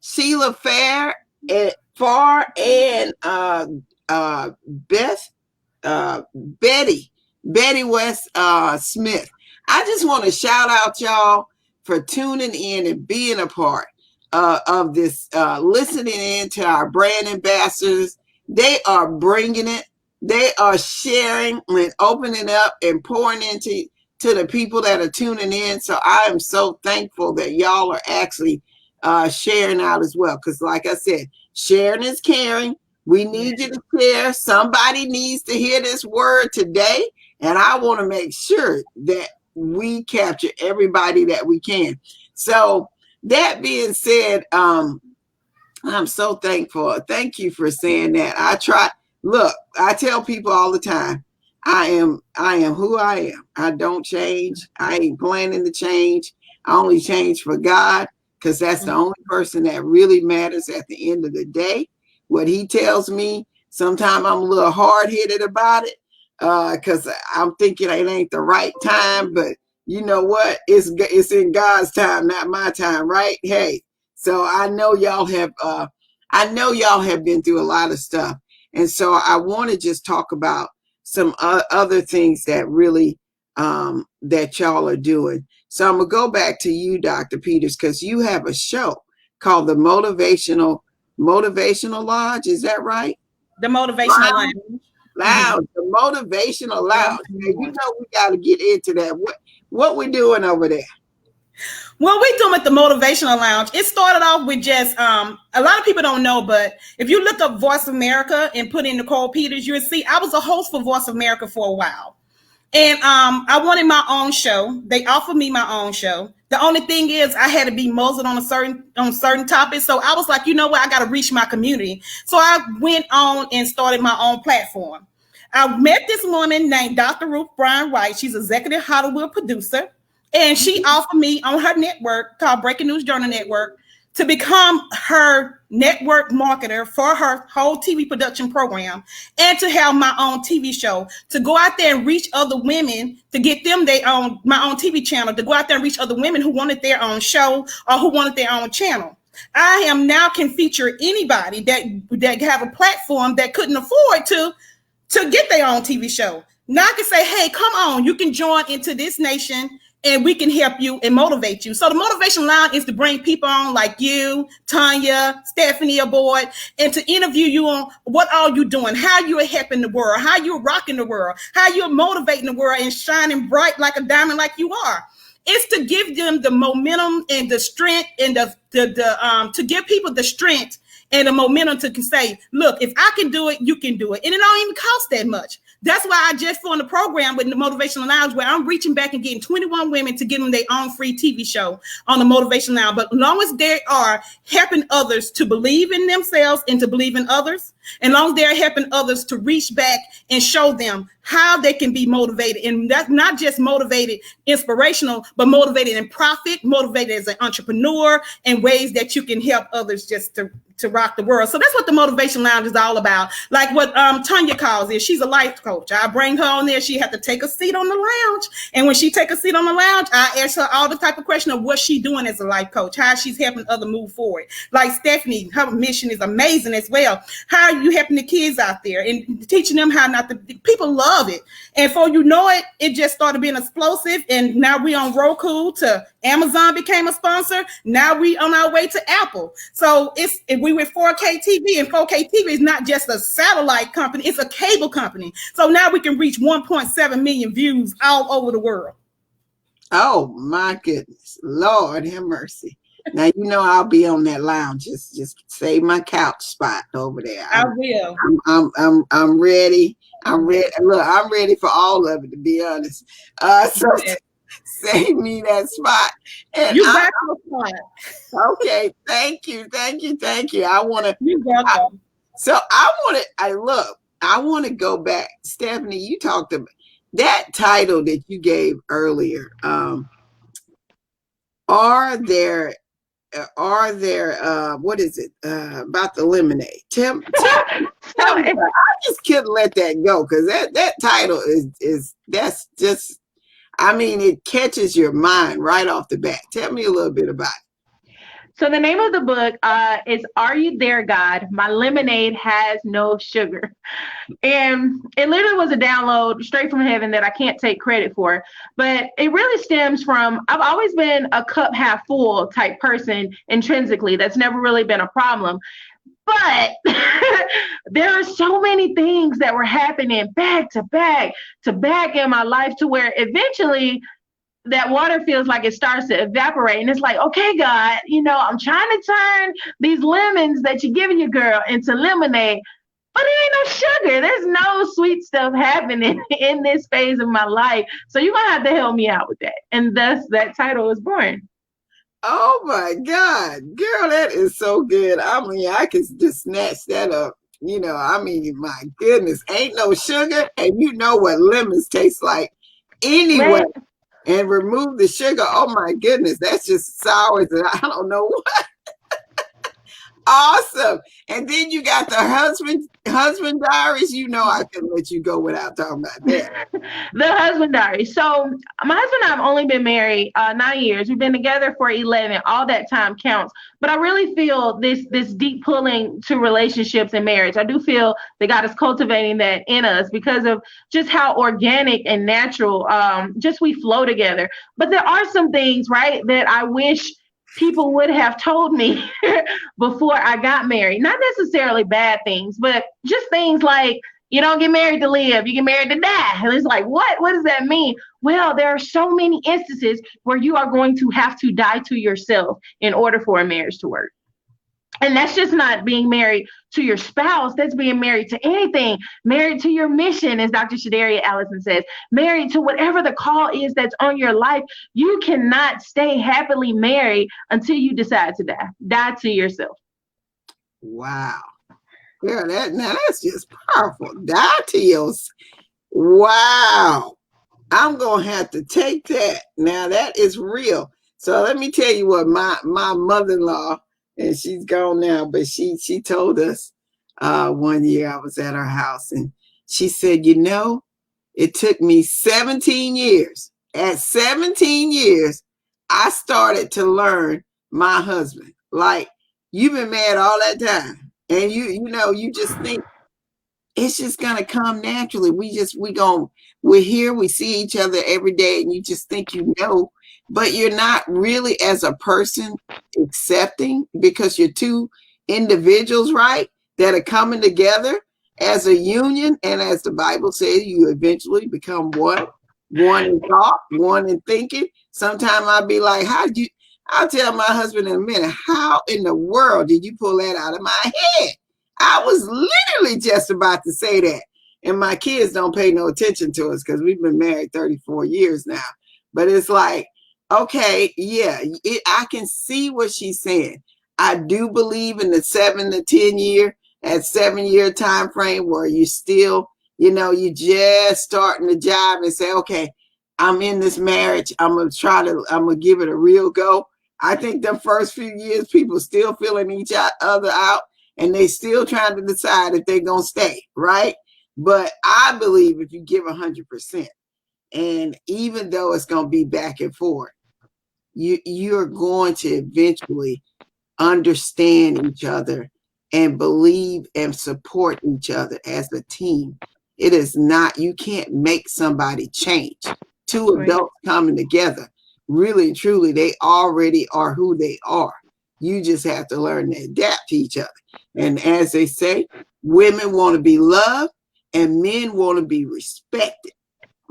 Sheila Farr, and Betty West Smith. I just want to shout out y'all for tuning in and being a part of this, listening in to our brand ambassadors. They are bringing it. They are sharing and opening up and pouring into the people that are tuning in. So I am so thankful that y'all are actually sharing out as well. Because like I said, sharing is caring. We need you to share. Somebody needs to hear this word today. And I want to make sure that we capture everybody that we can. So that being said, I'm so thankful. Thank you for saying that. Look, I tell people all the time, I am who I am. I don't change. I ain't planning to change. I only change for God, because that's the only person that really matters at the end of the day. What he tells me, sometimes I'm a little hard-headed about it, because I'm thinking it ain't the right time, but you know what? It's in God's time, not my time, right? Hey, so I know y'all have been through a lot of stuff. And so I want to just talk about some other things that really that y'all are doing. So I'm gonna go back to you, Dr. Peters, because you have a show called the Motivational Lodge. Is that right? The Motivational Lounge. The Motivational Lounge. Now, we got to get into that. What we doing over there? What we're doing with the Motivational Lounge, it started off with just, a lot of people don't know, but if you look up Voice America and put in Nicole Peters, you'll see I was a host for Voice America for a while. And I wanted my own show. They offered me my own show. The only thing is I had to be muzzled on certain topics. So I was like, you know what? I got to reach my community. So I went on and started my own platform. I met this woman named Dr. Ruth Bryan White. She's executive Hollywood producer. And she offered me on her network called Breaking News Journal Network to become her network marketer for her whole TV production program, and to have my own TV show, to go out there and reach other women, to get them my own TV channel, to go out there and reach other women who wanted their own show or who wanted their own channel. I am now can feature anybody that have a platform that couldn't afford to get their own TV show. Now I can say, hey, come on, you can join into this nation and we can help you and motivate you. So the Motivation Lounge is to bring people on like you, Tanya, Stephanie aboard, and to interview you on what are you doing, how you are helping the world, how you're rocking the world, how you're motivating the world and shining bright like a diamond like you are. It's to give them the momentum and the strength and the to give people the strength and the momentum to say, look, if I can do it, you can do it. And it don't even cost that much. That's why I just formed a program with the Motivational Lounge where I'm reaching back and getting 21 women to give them their own free TV show on the Motivational Lounge. But as long as they are helping others to believe in themselves and to believe in others, and as long as they're helping others to reach back and show them how they can be motivated, and that's not just motivated, inspirational, but motivated in profit, motivated as an entrepreneur, and ways that you can help others just to rock the world. So that's what the Motivation Lounge is all about. Like what Tanya calls it. She's a life coach. I bring her on there. She has to take a seat on the lounge. And when she take a seat on the lounge, I ask her all the type of question of what she's doing as a life coach, how she's helping others move forward. Like Stephanie, her mission is amazing as well. How are you helping the kids out there and teaching them how not to, people love it. And before you know it, it just started being explosive. And now we on Roku to Amazon became a sponsor. Now we on our way to Apple. So we with 4K TV, and 4K TV is not just a satellite company, it's a cable company. So now we can reach 1.7 million views all over the world. Oh my goodness. Lord have mercy. Now you know I'll be on that lounge. Just save my couch spot over there. I will. I'm ready. I'm ready. Look, I'm ready for all of it, to be honest. So save me that spot. And you got the spot. Okay, thank you. I want to. You're welcome. I want to go back. Stephanie, you talked about that title that you gave earlier. Are there what is it about the lemonade? Tell me, I just couldn't let that go, because that title is that's just, I mean, it catches your mind right off the bat. Tell me a little bit about it. So the name of the book is Are You There, God? My Lemonade Has No Sugar. And it literally was a download straight from heaven that I can't take credit for. But it really stems from, I've always been a cup half full type person intrinsically. That's never really been a problem. But there are so many things that were happening back to back in my life, to where eventually that water feels like it starts to evaporate. And it's like, okay, God, I'm trying to turn these lemons that you're giving your girl into lemonade, but there ain't no sugar. There's no sweet stuff happening in this phase of my life. So you're going to have to help me out with that. And thus that title was born. Oh my God, girl, that is so good. I mean, I can just snatch that up. I mean, my goodness, ain't no sugar. And you know what lemons taste like anyway. Man. And remove the sugar. Oh my goodness, that's just sour. I don't know what. Awesome. And then you got the husband diaries. I couldn't let you go without talking about that. The husband diaries. So my husband and I have only been married 9 years. We've been together for 11. All that time counts. But I really feel this deep pulling to relationships and marriage. I do feel that God is cultivating that in us because of just how organic and natural just we flow together. But there are some things, right, that I wish people would have told me before I got married. Not necessarily bad things, but just things like, you don't get married to live, you get married to die. And it's like, what does that mean? Well, there are so many instances where you are going to have to die to yourself in order for a marriage to work. And that's just not being married to your spouse. That's being married to anything. Married to your mission, as Dr. Shadaria Allison says. Married to whatever the call is that's on your life. You cannot stay happily married until you decide to die. Die to yourself. Wow. Yeah, that's just powerful. Die to yourself. Wow. I'm going to have to take that. Now, that is real. So let me tell you what my mother-in-law, and she's gone now, but she told us one year I was at her house, and she said, it took me 17 years. At 17 years, I started to learn my husband. Like, you've been married all that time, and you just think it's just gonna come naturally. We're here, we see each other every day, and you just think but you're not really, as a person, accepting, because you're two individuals, right, that are coming together as a union. And as the Bible says, you eventually become what? one in thought, one in thinking. Sometimes I'll be like, I'll tell my husband in a minute, how in the world did you pull that out of my head? I was literally just about to say that. And my kids don't pay no attention to us because we've been married 34 years now. But it's like, okay, yeah, I can see what she's saying. I do believe in the 7 to 10 year, at 7 year time frame where you still, you just starting the job and say, okay, I'm in this marriage. I'm gonna give it a real go. I think the first few years, people still feeling each other out and they still trying to decide if they're going to stay, right? But I believe if you give 100%, and even though it's going to be back and forth, you're going to eventually understand each other and believe and support each other as a team. It is not, you can't make somebody change. Two adults coming together, really, truly, they already are who they are. You just have to learn to adapt to each other. And as they say, women want to be loved and men want to be respected.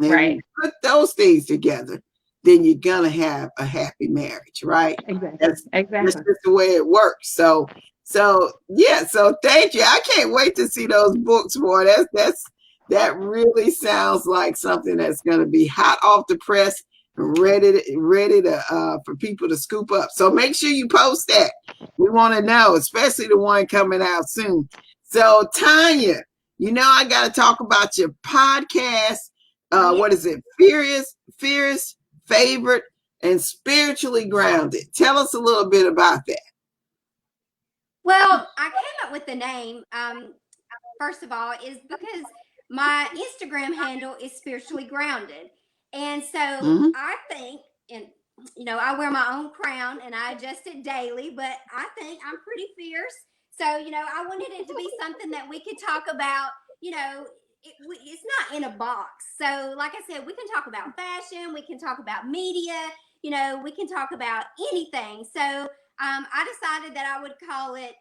And right. You put those things together, then you're gonna have a happy marriage, right? Exactly. That's just the way it works. So yeah. So thank you. I can't wait to see those books, boy. That really sounds like something that's gonna be hot off the press and ready to for people to scoop up. So make sure you post that. We want to know, especially the one coming out soon. So Tanya, I got to talk about your podcast. What is it? Fierce, Favored, and Spiritually Grounded. Tell us a little bit about that. Well, I came up with the name, first of all, is because my Instagram handle is Spiritually Grounded. And so I think, and I wear my own crown and I adjust it daily, but I think I'm pretty fierce. So, I wanted it to be something that we could talk about, it's not in a box. So, like I said, we can talk about fashion, we can talk about media, we can talk about anything. So, I decided that I would call it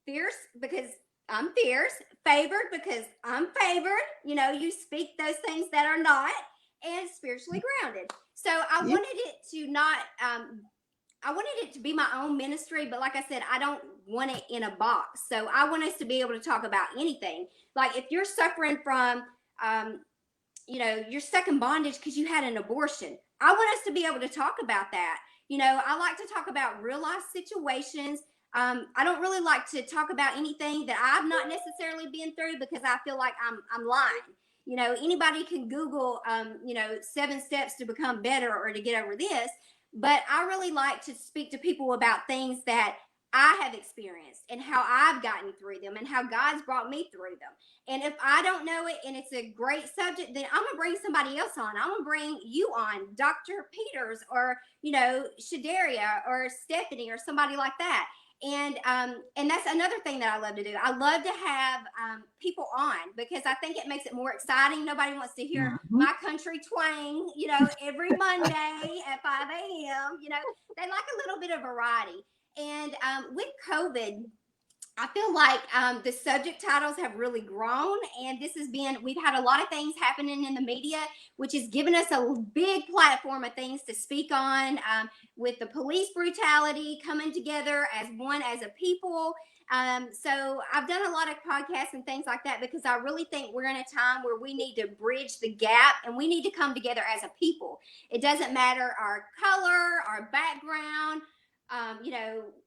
Fierce because I'm fierce, Favored because I'm favored. You speak those things that are not, and Spiritually Grounded. So I wanted it to not. I wanted it to be my own ministry, but like I said, I don't want it in a box. So I want us to be able to talk about anything. Like if you're suffering from, you're stuck in bondage because you had an abortion. I want us to be able to talk about that. I like to talk about real life situations. I don't really like to talk about anything that I've not necessarily been through because I feel like I'm lying. Anybody can Google, 7 steps to become better or to get over this. But I really like to speak to people about things that I have experienced and how I've gotten through them and how God's brought me through them. And if I don't know it and it's a great subject, then I'm going to bring somebody else on. I'm going to bring you on, Dr. Peters or, Shadaria or Stephanie or somebody like that. And that's another thing that I love to do. I love to have people on because I think it makes it more exciting. Nobody wants to hear my country twang, every Monday at 5 a.m. They like a little bit of variety. And with COVID, I feel like the subject titles have really grown, and we've had a lot of things happening in the media, which has given us a big platform of things to speak on, with the police brutality coming together as one, as a people. So I've done a lot of podcasts and things like that because I really think we're in a time where we need to bridge the gap and we need to come together as a people. It doesn't matter our color, our background,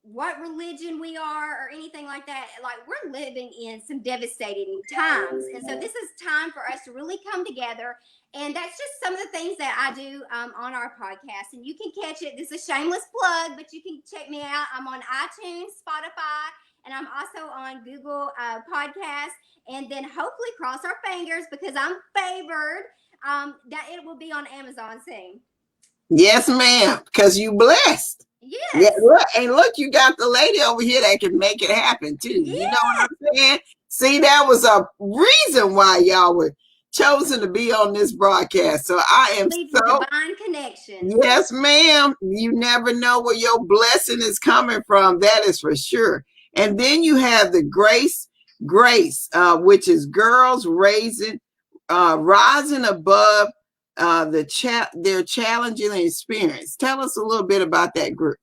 what religion we are or anything like that. Like we're living in some devastating times. And so this is time for us to really come together. And that's just some of the things that I do on our podcast. And you can catch it. This is a shameless plug, but you can check me out. I'm on iTunes, Spotify, and I'm also on Google Podcasts. And then hopefully cross our fingers because I'm favored that it will be on Amazon soon. Yes, ma'am, because you blessed. Yes. Yeah, look, you got the lady over here that can make it happen too. Yes. You know what I'm saying? See, that was a reason why y'all were chosen to be on this broadcast. So I am so divine connection. Yes, ma'am. You never know where your blessing is coming from. That is for sure. And then you have the Grace, which is girls rising above their challenging experience. Tell us a little bit about that group.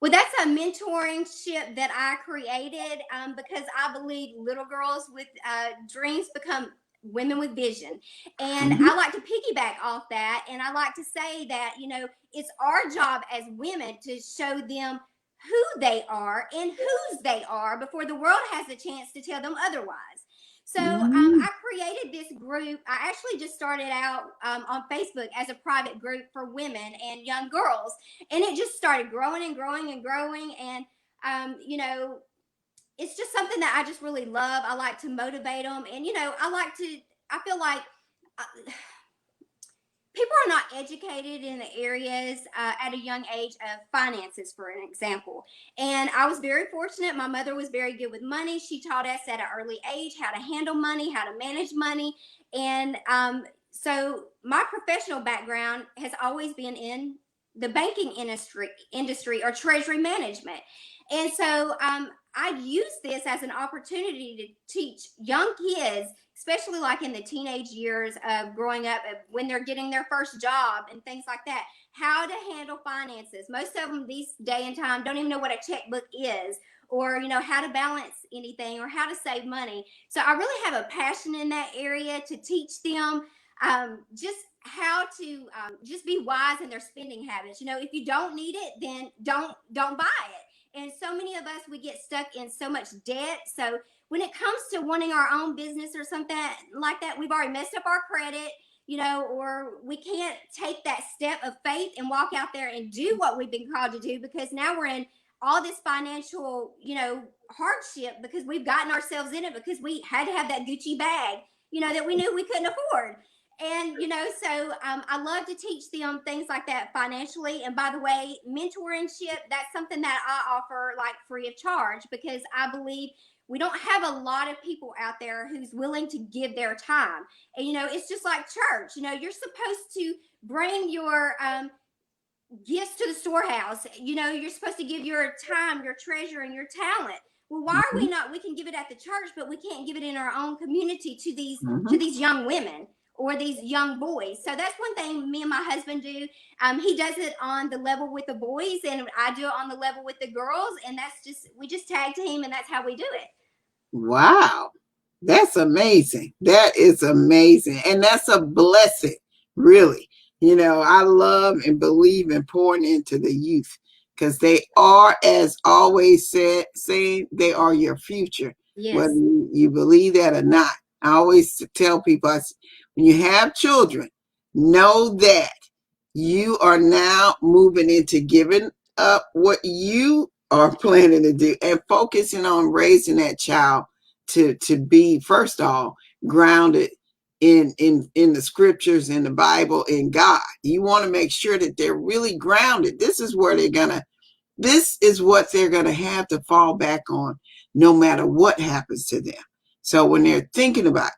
Well, that's a mentorship that I created because I believe little girls with dreams become women with vision. And I like to piggyback off that. And I like to say that, it's our job as women to show them who they are and whose they are before the world has a chance to tell them otherwise. So I created this group. I actually just started out on Facebook as a private group for women and young girls, and it just started growing and growing and growing. And it's just something that I just really love. I like to motivate them, and I feel like. People are not educated in the areas at a young age of finances, for an example. And I was very fortunate. My mother was very good with money. She taught us at an early age how to handle money, how to manage money. And so my professional background has always been in the banking industry or treasury management. And so I use this as an opportunity to teach young kids, especially like in the teenage years of growing up, when they're getting their first job and things like that, how to handle finances. Most of them these day and time don't even know what a checkbook is, or how to balance anything, or how to save money. So I really have a passion in that area to teach them just how to just be wise in their spending habits. If you don't need it, then don't buy it. And so many of us, we get stuck in so much debt. So when it comes to wanting our own business or something like that, we've already messed up our credit, or we can't take that step of faith and walk out there and do what we've been called to do, because now we're in all this financial, hardship because we've gotten ourselves in it because we had to have that Gucci bag, that we knew we couldn't afford. And so I love to teach them things like that financially. And by the way, mentorship, that's something that I offer like free of charge, because I believe we don't have a lot of people out there who's willing to give their time. And it's just like church. You're supposed to bring your gifts to the storehouse. You're supposed to give your time, your treasure, and your talent. Well, why are we not? We can give it at the church, but we can't give it in our own community to these young women or these young boys. So that's one thing me and my husband do. He does it on the level with the boys, and I do it on the level with the girls. And we just tag team, and that's how we do it. Wow. That's amazing. That is amazing. And that's a blessing, really. I love and believe in pouring into the youth, because they are, as always saying, they are your future. Yes. Whether you believe that or not. I always tell people, when you have children, know that you are now moving into giving up what you are planning to do and focusing on raising that child to be, first of all, grounded in the scriptures, in the Bible, in God. You want to make sure that they're really grounded. This is what they're gonna have to fall back on no matter what happens to them. So when they're thinking about,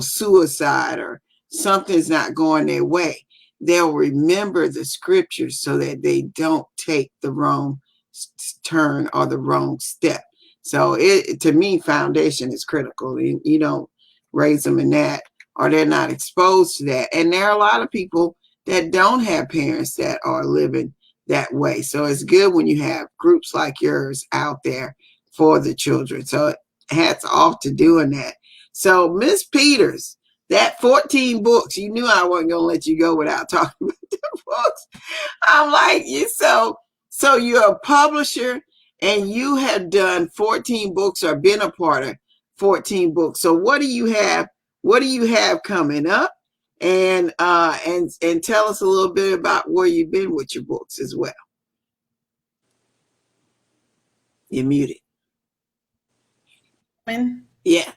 suicide or something's not going their way, they'll remember the scriptures so that they don't take the wrong turn or the wrong step. So to me, foundation is critical. You don't raise them in that, or they're not exposed to that. And there are a lot of people that don't have parents that are living that way. So it's good when you have groups like yours out there for the children. So hats off to doing that. So Miss Peters, that 14 books, you knew I wasn't going to let you go without talking about the books. I'm like, so you're a publisher and you have done 14 books or been a part of 14 books. So what do you have? What do you have coming up? And tell us a little bit about where you've been with your books as well. You're muted. Yeah.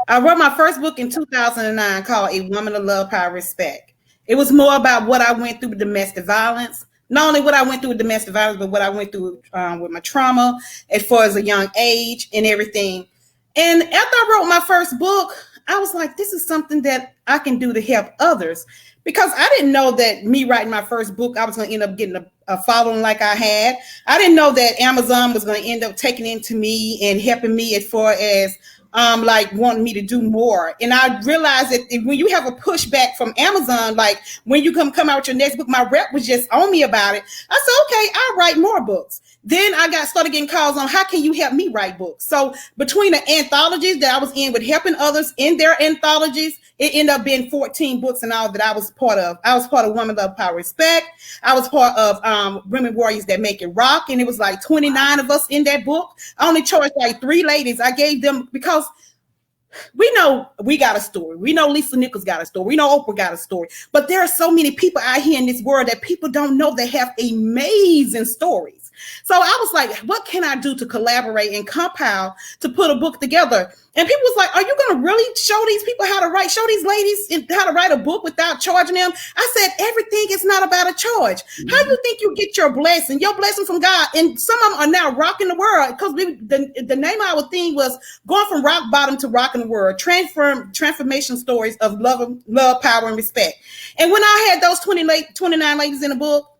I wrote my first book in 2009 called A Woman of Love, Power, Respect. It was more about what I went through with domestic violence. Not only what I went through with domestic violence, but what I went through with my trauma as far as a young age and everything. And after I wrote my first book, I was like, this is something that I can do to help others, because I didn't know that me writing my first book, I was going to end up getting a following like I had. I didn't know that Amazon was going to end up taking into me and helping me as far as like wanting me to do more. And I realized that when you have a pushback from Amazon, like when you come out with your next book, my rep was just on me about it. I said, okay, I'll write more books. Then I started getting calls on how can you help me write books. So between the anthologies that I was in with helping others in their anthologies, it ended up being 14 books and all that I was part of. I was part of Women Love, Power, Respect. I was part of Women Warriors That Make It Rock. And it was like 29 of us in that book. I only chose like 3 ladies. I gave them because we know we got a story. We know Lisa Nichols got a story. We know Oprah got a story. But there are so many people out here in this world that people don't know they have amazing stories. So I was like, what can I do to collaborate and compile to put a book together? And people was like, are you going to really show these people how to write, show these ladies how to write a book without charging them? I said, everything is not about a charge. How do you think you get your blessing from God? And some of them are now rocking the world because the name of our theme was going from rock bottom to rocking the world, transformation stories of love, power, and respect. And when I had those 29 ladies in the book,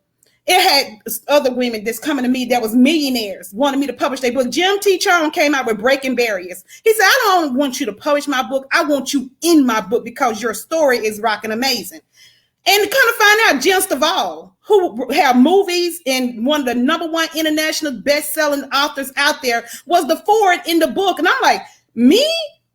it had other women that's coming to me that was millionaires wanted me to publish their book. Jim T. Charm came out with Breaking Barriers. He said, I don't want you to publish my book. I want you in my book because your story is rocking amazing. And to kind of find out, Jen Staval, who have movies and one of the #1 international best-selling authors out there, was the forward in the book. And I'm like, me?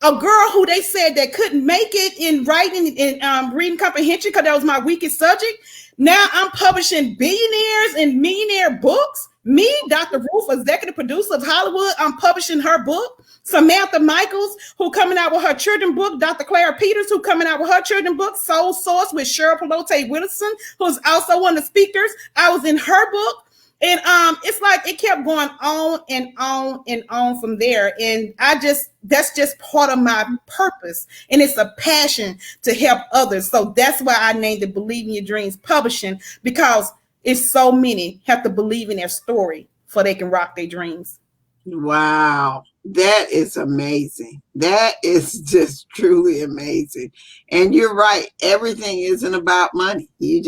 A girl who they said that couldn't make it in writing and reading comprehension because that was my weakest subject. Now I'm publishing billionaires and millionaire books. Me, Dr. Ruth, executive producer of Hollywood, I'm publishing her book. Samantha Michaels, who coming out with her children's book. Dr. Clara Peters, who coming out with her children's book. Soul Source with Cheryl Pelote Wilson, who's also one of the speakers. I was in her book. And it's like it kept going on and on and on from there. And that's just part of my purpose. And it's a passion to help others. So that's why I named it Believe in Your Dreams Publishing, because it's so many have to believe in their story so they can rock their dreams. Wow. That is amazing. That is just truly amazing. And you're right. Everything isn't about money. You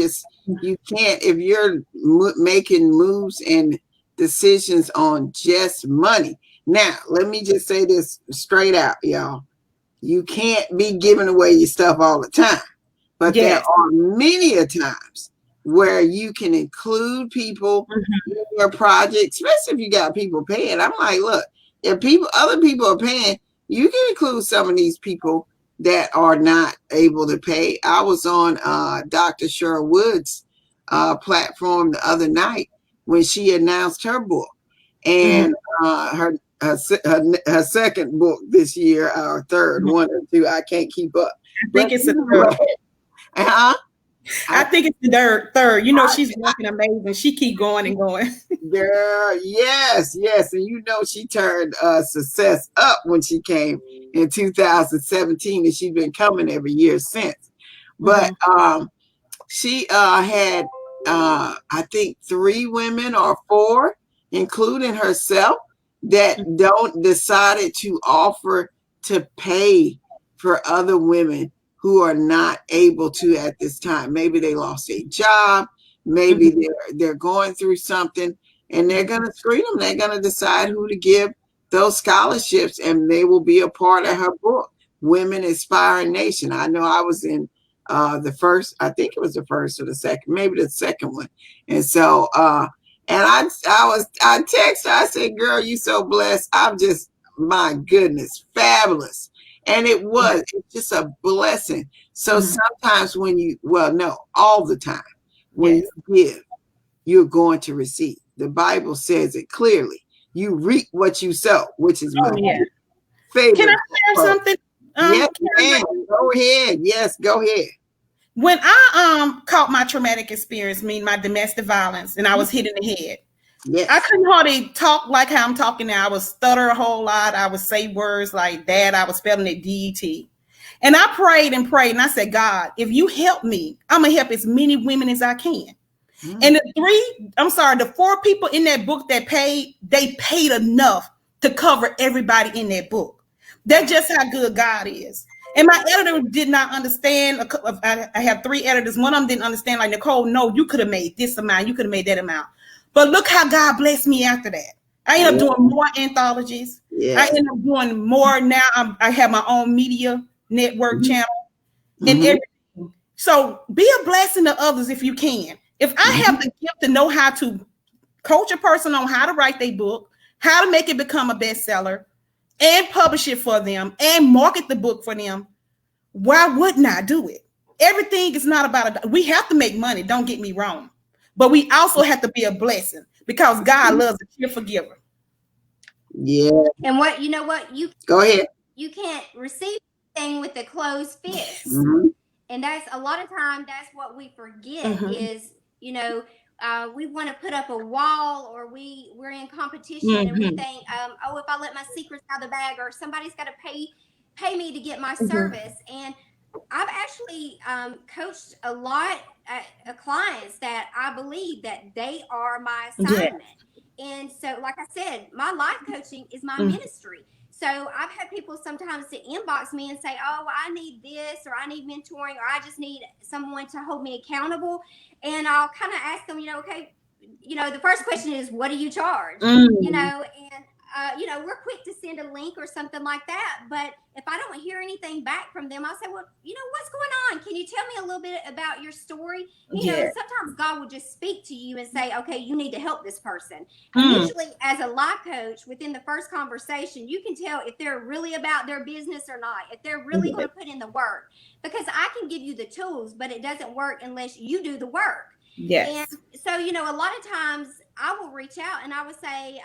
can't, if you're making moves and decisions on just money. Now, let me just say this straight out, y'all. You can't be giving away your stuff all the time. But there are many a times where you can include people in your project, especially if you got people paying. I'm like, look, if other people are paying, you can include some of these people that are not able to pay. I was on Dr. Cheryl Wood's platform the other night when she announced her book, and her second book this year, or third, one or two, I can't keep up. I think it's a third. I think it's the third. You know, she's working amazing. She keep going and going. Girl, yes. And you know, she turned Success up when she came in 2017, and she's been coming every year since. But she had, I think, 3 women or 4, including herself, that decided to offer to pay for other women who are not able to at this time. Maybe they lost a job, maybe they're going through something, and they're going to screen them. They're going to decide who to give those scholarships, and they will be a part of her book, Women Inspiring Nation. I know I was in the first, I think it was the first or the second, maybe the second one. And so, and I texted her, I said, girl, you so blessed. I'm just, my goodness, fabulous. And it's just a blessing. So sometimes when all the time, when you give, you're going to receive. The Bible says it clearly. You reap what you sow, which is my favorite. Can I share something? Yes, go ahead. Yes, go ahead. When I caught my traumatic experience, meaning my domestic violence, and I was hit in the head. Yes. I couldn't hardly talk like how I'm talking now. I would stutter a whole lot. I would say words like that. I was spelling it DET. And I prayed and prayed. And I said, God, if you help me, I'm going to help as many women as I can. And the 4 people in that book that paid, they paid enough to cover everybody in that book. That's just how good God is. And my editor did not understand. I have 3 editors. One of them didn't understand. Like, Nicole, no, you could have made this amount. You could have made that amount. But look how God blessed me after that. I end up Yeah. doing more anthologies. I Yes. end up doing more now. I have my own media network Mhm. channel and Mhm. everything. So be a blessing to others if you can. If I have Mhm. the gift to know how to coach a person on how to write their book, how to make it become a bestseller, and publish it for them, and market the book for them, why wouldn't I do it? Everything is not about we have to make money, don't get me wrong. But we also have to be a blessing because God loves a cheerful giver. Yeah. And what you know what Go ahead. you can't receive anything with a closed fist. Mhm. And that's a lot of time that's what we forget Mm-hmm. is, we want to put up a wall, or we're in competition and we Mm-hmm. think, oh, if I let my secrets out of the bag, or somebody's got to pay me to get my Mm-hmm. service. And I've actually coached a lot of clients that I believe that they are my Yeah. assignment. And so, like I said, my life coaching is my Mm-hmm. ministry. So I've had people sometimes to inbox me and say, "Oh, I need this, or I need mentoring, or I just need someone to hold me accountable." And I'll kind of ask them, okay, the first question is, "What do you charge?" Mm-hmm. And we're quick to send a link or something like that. But if I don't hear anything back from them, I'll say, well, what's going on? Can you tell me a little bit about your story? Yeah. And sometimes God will just speak to you and say, okay, you need to help this person. And Mm. usually, as a life coach, within the first conversation, you can tell if they're really about their business or not, if they're really Yeah. going to put in the work. Because I can give you the tools, but it doesn't work unless you do the work. And Yes. so, a lot of times I will reach out and I would say,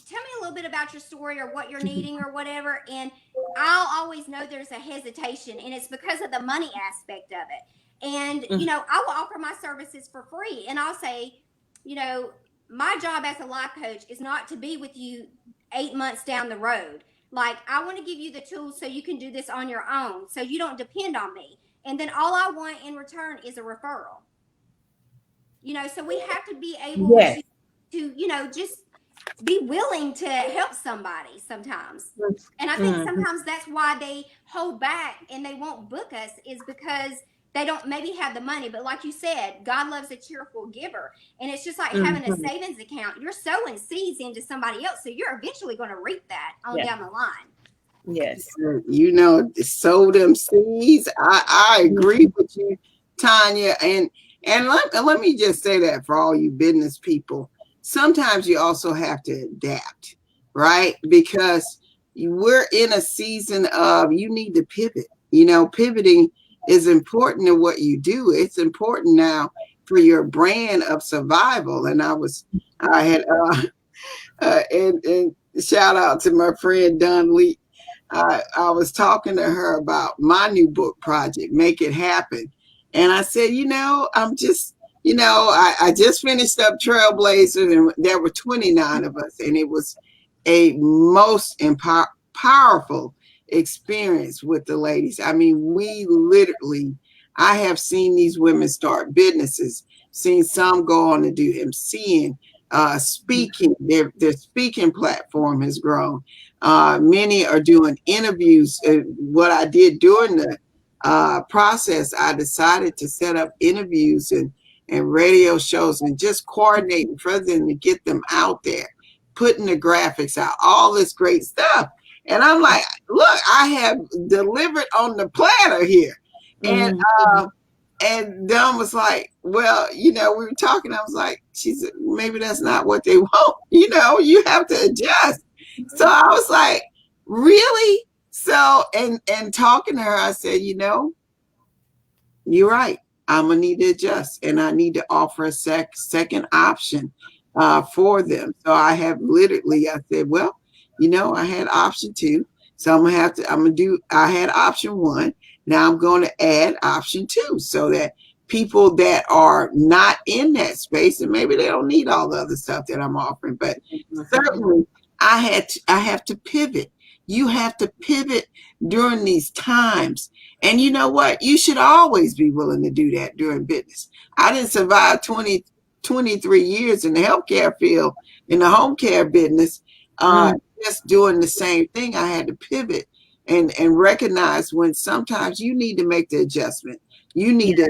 tell me a little bit about your story or what you're Mm-hmm. needing or whatever. And I'll always know there's a hesitation, and it's because of the money aspect of it. And, I will offer my services for free. And I'll say, you know, my job as a life coach is not to be with you 8 months down the road. Like, I want to give you the tools so you can do this on your own, so you don't depend on me. And then all I want in return is a referral. So we have to be able Yes. to just be willing to help somebody sometimes. And I think Mm-hmm. sometimes that's why they hold back and they won't book us, is because they don't maybe have the money. But like you said, God loves a cheerful giver. And it's just like having a Mm-hmm. savings account. You're sowing seeds into somebody else, so you're eventually going to reap that on Yeah. down the line. Yes. Sow them seeds. I agree with you, Tanya. And let me just say that for all you business people, sometimes you also have to adapt, right? Because we're in a season of you need to pivot. Pivoting is important in what you do. It's important now for your brand of survival. And I had and shout out to my friend Don Lee. I was talking to her about my new book project, Make It Happen. And I said, I'm just, I just finished up Trailblazers, and there were 29 of us, and it was a most powerful experience with the ladies. I mean, I have seen these women start businesses, seen some go on to do MCing, speaking. Their speaking platform has grown. Many are doing interviews. What I did during the process, I decided to set up interviews and radio shows and just coordinating for them to get them out there, putting the graphics out, all this great stuff. And I'm like, look, I have delivered on the platter here. And Mm-hmm. and Dunn was like, well, we were talking. I was like, she said, maybe that's not what they want. You have to adjust. So I was like, really? So, and talking to her, I said, you're right. I'm gonna need to adjust, and I need to offer a second option for them. So I have literally, I said, well, I had option two, so I'm gonna do. I had option one. Now I'm going to add option two, so that people that are not in that space, and maybe they don't need all the other stuff that I'm offering, but certainly I have to pivot. You have to pivot during these times. And you know what? You should always be willing to do that during business. I didn't survive 23 years in the healthcare field, in the home care business, Mm. just doing the same thing. I had to pivot and recognize when sometimes you need to make the adjustment. You need to,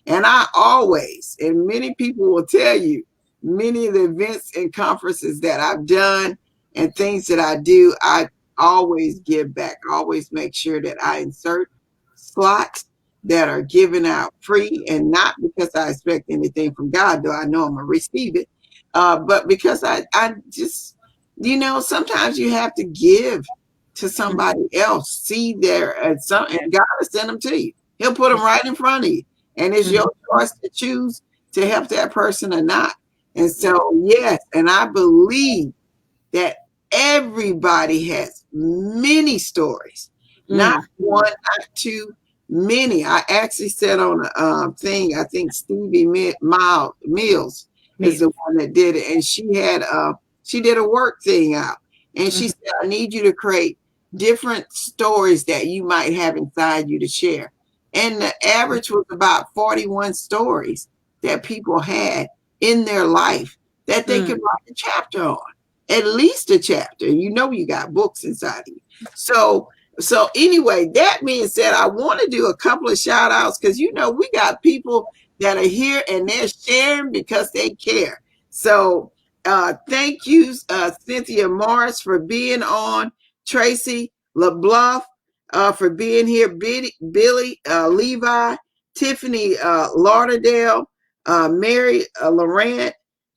and I always, and many people will tell you, many of the events and conferences that I've done and things that I do, I always give back. I always make sure that I insert slots that are given out free, and not because I expect anything from God, though I know I'm gonna receive it, but because I just, sometimes you have to give to somebody else. See there, and God will send them to you. He'll put them right in front of you, and it's your choice to choose to help that person or not. And so, yes, and I believe that everybody has many stories, not one, not two, many. I actually said on a thing, I think Stevie Mills is the one that did it, and she did a work thing out, and she said, I need you to create different stories that you might have inside you to share. And the average was about 41 stories that people had in their life that they could write a chapter on, at least a chapter. You got books inside of you. So anyway, that being said, I want to do a couple of shout outs because we got people that are here and they're sharing because they care. So thank you, Cynthia Morris, for being on, Tracy LeBluff for being here, Billy Levi, Tiffany Lauderdale, Mary Laurent,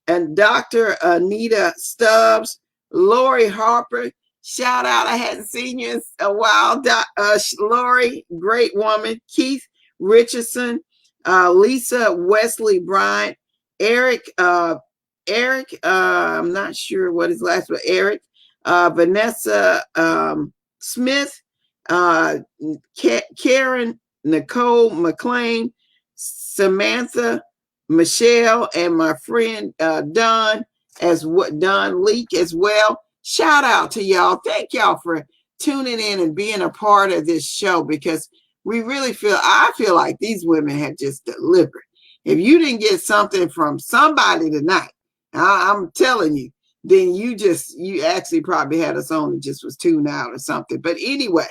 and Dr. Anita Stubbs, Lori Harper. Shout out, I hadn't seen you in a while. Lori, great woman. Keith Richardson, Lisa Wesley Bryant, Eric, I'm not sure what his last, but Eric, Vanessa Smith, Karen Nicole McLean, Samantha Michelle, and my friend Don Leak as well. Shout out to y'all. Thank y'all for tuning in and being a part of this show, because I feel like these women have just delivered. If you didn't get something from somebody tonight, I'm telling you, then you actually probably had us on and just was tuned out or something. But anyway,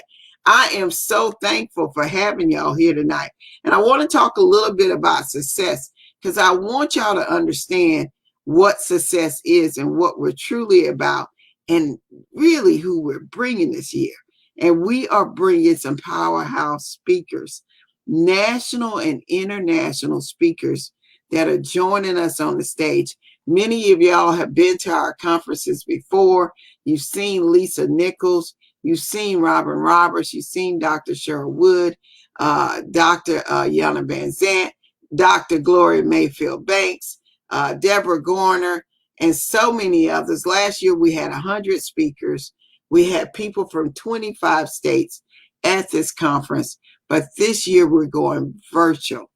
I am so thankful for having y'all here tonight. And I want to talk a little bit about success, because I want y'all to understand what success is and what we're truly about, and really who we're bringing this year. And we are bringing some powerhouse speakers, national and international speakers that are joining us on the stage. Many of y'all have been to our conferences before. You've seen Lisa Nichols. You've seen Robin Roberts. You've seen Dr. Cheryl Wood, Dr. Yana Van Zant, Dr. Gloria Mayfield Banks, Deborah Gorner, and so many others. Last year, we had 100 speakers. We had people from 25 states at this conference. But this year, we're going virtual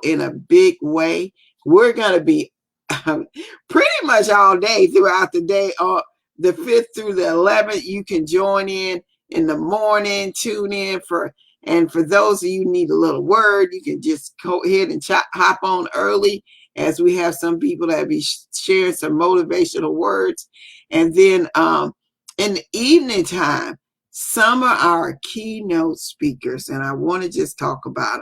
in a big way. We're going to be pretty much all day throughout the day. The 5th through the 11th, you can join in the morning, tune in and for those of you who need a little word, you can just go ahead and hop on early, as we have some people that be sharing some motivational words. And then in the evening time, some of our keynote speakers, and I want to just talk about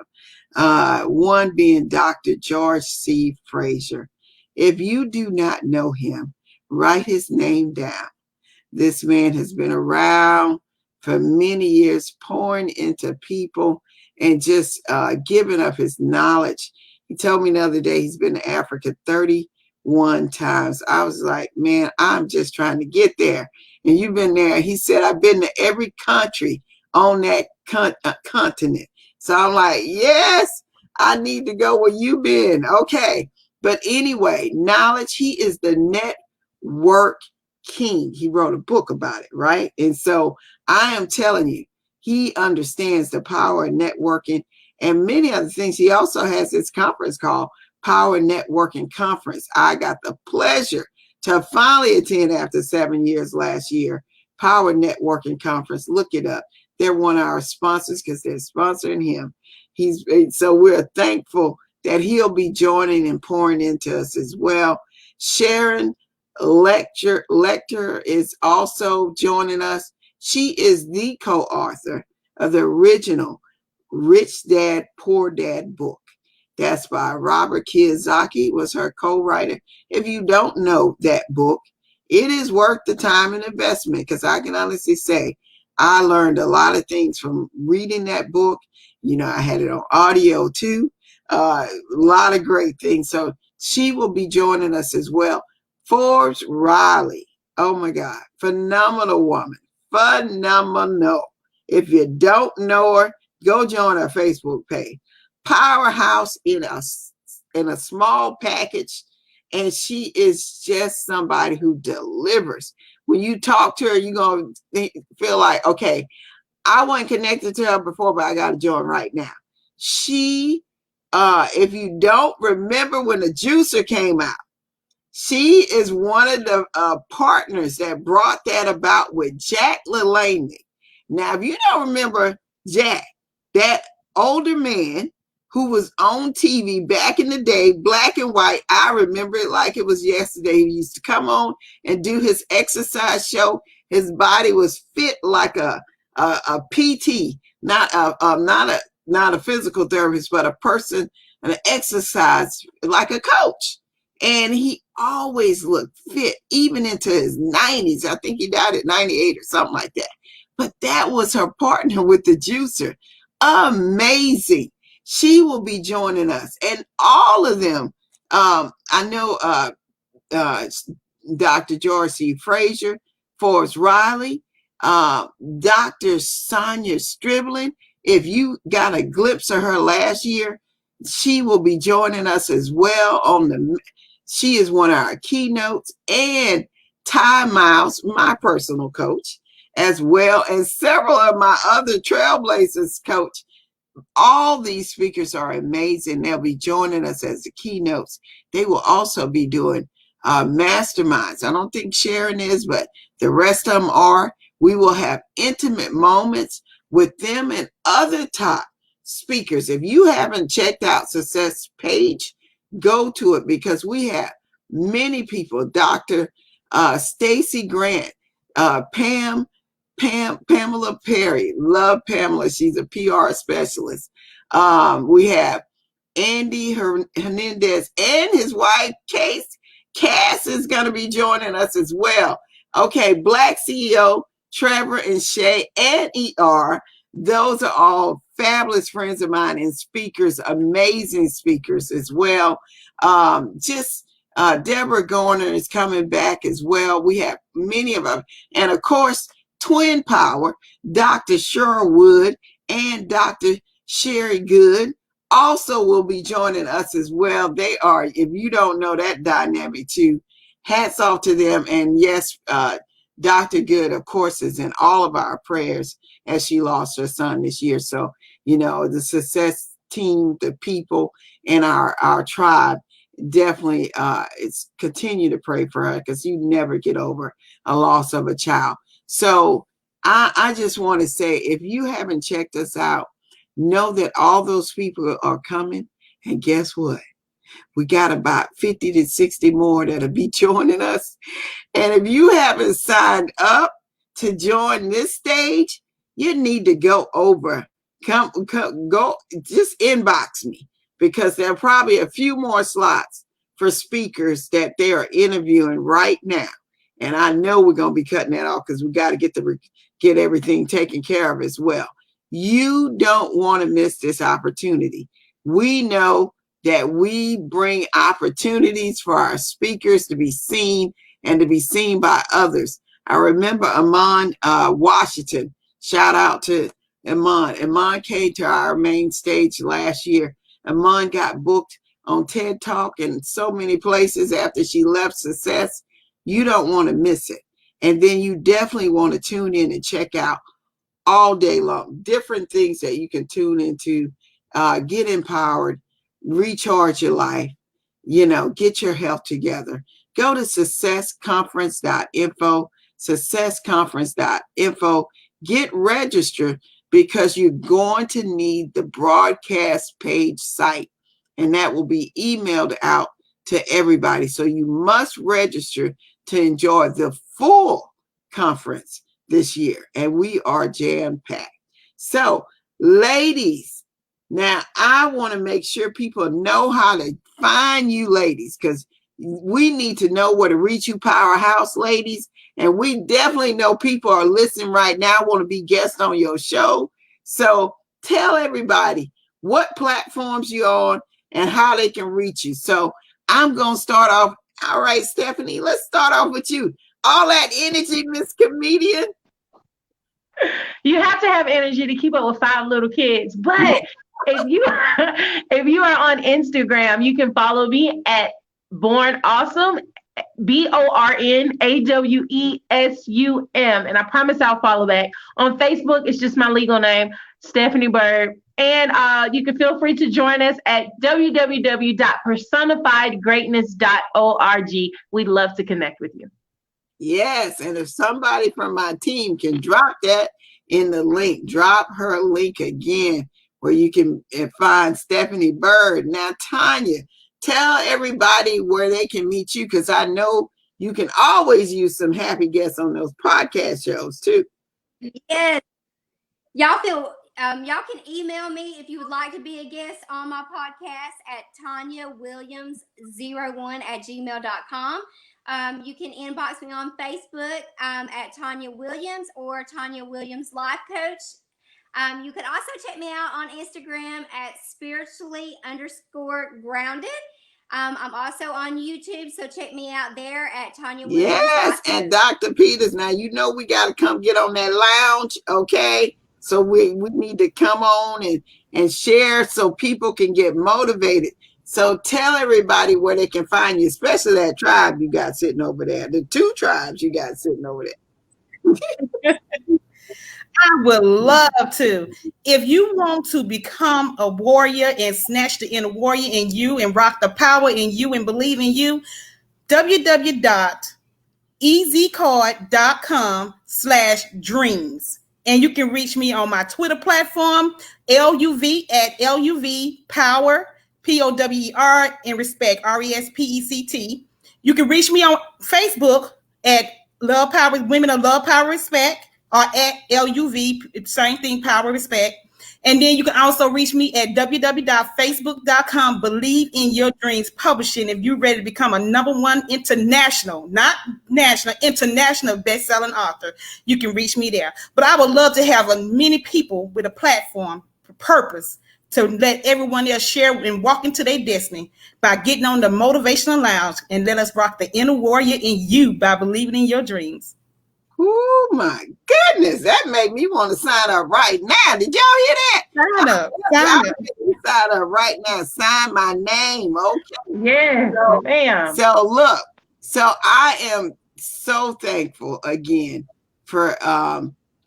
them. One being Dr. George C. Frazier. If you do not know him, write his name down. This man has been around for many years, pouring into people and just giving up his knowledge. He told me the other day he's been to Africa 31 times. I was like, man, I'm just trying to get there. And you've been there. He said, I've been to every country on that continent. So I'm like, yes, I need to go where you've been. Okay. But anyway, knowledge, he is the network king. He wrote a book about it, right? And so I am telling you, he understands the power of networking and many other things. He also has this conference called Power Networking Conference. I got the pleasure to finally attend after 7 years last year. Power Networking Conference. Look it up. They're one of our sponsors because they're sponsoring him. So we're thankful that he'll be joining and pouring into us as well. Sharon Lecter is also joining us. She is the co-author of the original Rich Dad, Poor Dad book. That's by Robert Kiyosaki, was her co-writer. If you don't know that book, it is worth the time and investment, because I can honestly say I learned a lot of things from reading that book. You know, I had it on audio too. A lot of great things. So she will be joining us as well. Forbes Riley. Oh my God. Phenomenal woman. Phenomenal. If you don't know her, go join our Facebook page. Powerhouse in a small package, and she is just somebody who delivers. When you talk to her, you're gonna feel like, okay, I wasn't connected to her before, but I got to join right now. She, if you don't remember when the juicer came out, she is one of the partners that brought that about with Jack LaLaney. Now, if you don't remember Jack, that older man who was on TV back in the day, black and white, I remember it like it was yesterday. He used to come on and do his exercise show. His body was fit like a PT, not a physical therapist, but a person, an exercise like a coach. And he always looked fit, even into his 90s. I think he died at 98 or something like that. But that was her partner with the juicer. Amazing. She will be joining us. And all of them, I know Dr. George C. Frazier, Forbes Riley, Dr. Sonia Striblin. If you got a glimpse of her last year, she will be joining us as well on the. She is one of our keynotes, and Ty Miles, my personal coach, as well as several of my other Trailblazers coach. All these speakers are amazing. They'll be joining us as the keynotes. They will also be doing masterminds. I don't think Sharon is, but the rest of them are. We will have intimate moments with them and other top speakers. If you haven't checked out Success page, go to it, because we have many people. Dr. Stacy Grant, Pamela Perry. Love Pamela. She's a PR specialist. We have Andy Hernandez and his wife, Cass is going to be joining us as well. Okay, Black CEO, Trevor and Shay and ER. Those are all fabulous friends of mine and speakers, amazing speakers as well. Deborah Garner is coming back as well. We have many of them. And of course, Twin Power, Dr. Sherwood and Dr. Sherry Good also will be joining us as well. They are, if you don't know that dynamic too, hats off to them. And yes, Dr. Good, of course, is in all of our prayers as she lost her son this year. So, you know, the success team, the people in our tribe, definitely it's continue to pray for her, because you never get over a loss of a child. So I just want to say, if you haven't checked us out, know that all those people are coming. And guess what? We got about 50 to 60 more that'll be joining us. And if you haven't signed up to join this stage, you need to go over. Go, just inbox me, because there are probably a few more slots for speakers that they are interviewing right now. And I know we're going to be cutting that off, because we got to get everything taken care of as well. You don't want to miss this opportunity. We know that we bring opportunities for our speakers to be seen and to be seen by others. I remember Amon Washington. Shout out to Amon. Amon came to our main stage last year. Amon got booked on TED Talk and so many places after she left Success. You don't want to miss it. And then you definitely want to tune in and check out all day long different things that you can tune into, get empowered, recharge your life, you know, get your health together. Go to successconference.info, successconference.info. Get registered, because you're going to need the broadcast page site, and that will be emailed out to everybody. So you must register to enjoy the full conference this year, and we are jam-packed. So, ladies, Now, I want to make sure people know how to find you ladies, because we need to know where to reach you, Powerhouse ladies. And we definitely know people are listening right now, want to be guests on your show. So tell everybody what platforms you're on and how they can reach you. So I'm going to start off. All right, Stephanie, let's start off with you. All that energy, Miss Comedian. You have to have energy to keep up with 5 little kids. But if you are on Instagram, you can follow me at Born Awesome, BornAwesum. And I promise I'll follow back. On Facebook, it's just my legal name, Stephanie Bird. And you can feel free to join us at www.personifiedgreatness.org. We'd love to connect with you. Yes, and if somebody from my team can drop that in the link, drop her link again where you can find Stephanie Bird. Now, Tanya, tell everybody where they can meet you, because I know you can always use some happy guests on those podcast shows too. Yes. Y'all can email me if you would like to be a guest on my podcast at TanyaWilliams01@gmail.com. You can inbox me on Facebook at Tanya Williams or Tanya Williams Life Coach. You can also check me out on Instagram at spiritually_grounded. I'm also on YouTube, so check me out there at Tanya Williams. Yes, and Dr. Peters, now you know we got to come get on that lounge, okay? So we need to come on and share so people can get motivated. So tell everybody where they can find you, especially that tribe you got sitting over there, the 2 tribes you got sitting over there. I would love to. If you want to become a warrior and snatch the inner warrior in you and rock the power in you and believe in you, www.easycard.com/dreams. And you can reach me on my Twitter platform, LUV at LUV Power, POWER, in respect, RESPECT. You can reach me on Facebook at Love Power, Women of Love, Power, Respect, or at LUV, same thing, Power, Respect. And then you can also reach me at www.facebook.com, Believe in Your Dreams Publishing. If you're ready to become a #1 international, not national, international best-selling author, you can reach me there. But I would love to have many people with a platform for purpose to let everyone else share and walk into their destiny by getting on the motivational lounge and let us rock the inner warrior in you by believing in your dreams. Oh my goodness, that made me want to sign up right now. Did y'all hear that? Sign up. Sign up right now. Sign my name, okay? Yeah, ma'am. So look, so I am so thankful again for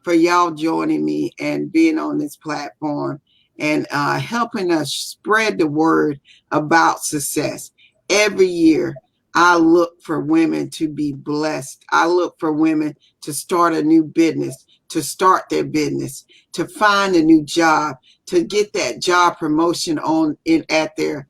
y'all joining me and being on this platform and helping us spread the word about success. Every year, I look for women to be blessed. I look for women to start a new business, to start their business, to find a new job, to get that job promotion at their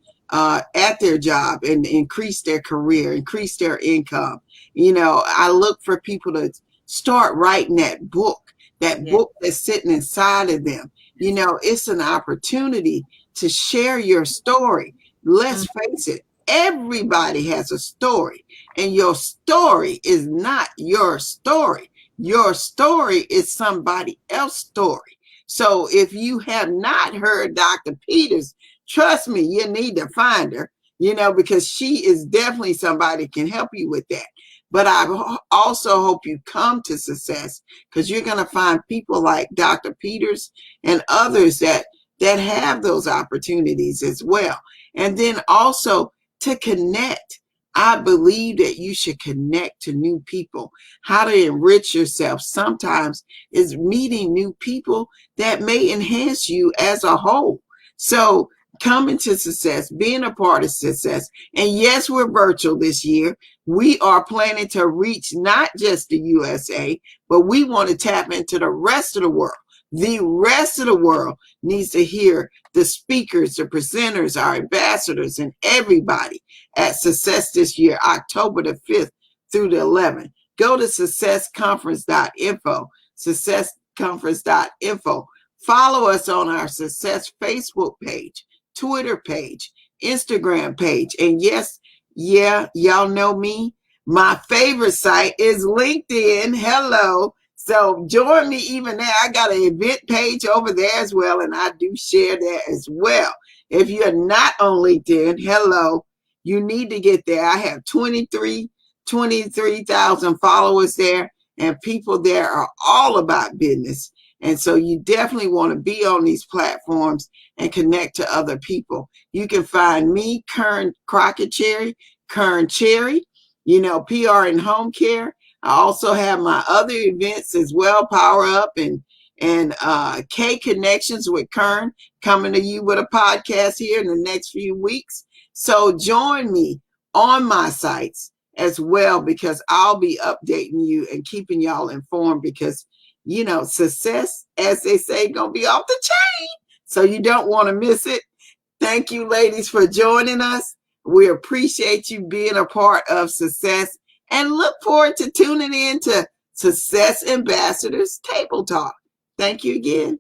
job and increase their career, increase their income. You know, I look for people to start writing that book that's sitting inside of them. You know, it's an opportunity to share your story. Let's face it. Everybody has a story, and your story is not your story. Your story is somebody else's story. So if you have not heard Dr. Peters, trust me, you need to find her, you know, because she is definitely somebody that can help you with that. But I also hope you come to success, because you're going to find people like Dr. Peters and others that have those opportunities as well. And then also, to connect. I believe that you should connect to new people. How to enrich yourself sometimes is meeting new people that may enhance you as a whole. So coming to success, being a part of success. And yes, we're virtual this year. We are planning to reach not just the USA, but we want to tap into the rest of the world. The rest of the world needs to hear the speakers, the presenters, our ambassadors, and everybody at Success this year, October the 5th through the 11th. Go to successconference.info, successconference.info Follow us on our Success Facebook page, Twitter page, Instagram page. And yes, yeah, y'all know me. My favorite site is LinkedIn. Hello. So join me even there. I got an event page over there as well, and I do share that as well. If you're not on LinkedIn, hello, you need to get there. I have 23,000 followers there, and people there are all about business. And so you definitely want to be on these platforms and connect to other people. You can find me, Kearn Crockett Cherry, Kearn Cherry, PR and home care. I also have my other events as well, Power Up and K Connections with Kearn, coming to you with a podcast here in the next few weeks. So join me on my sites as well, because I'll be updating you and keeping y'all informed, because success, as they say, gonna be off the chain. So you don't want to miss it. Thank you, ladies, for joining us. We appreciate you being a part of Success, and look forward to tuning in to Success Ambassadors Table Talk. Thank you again.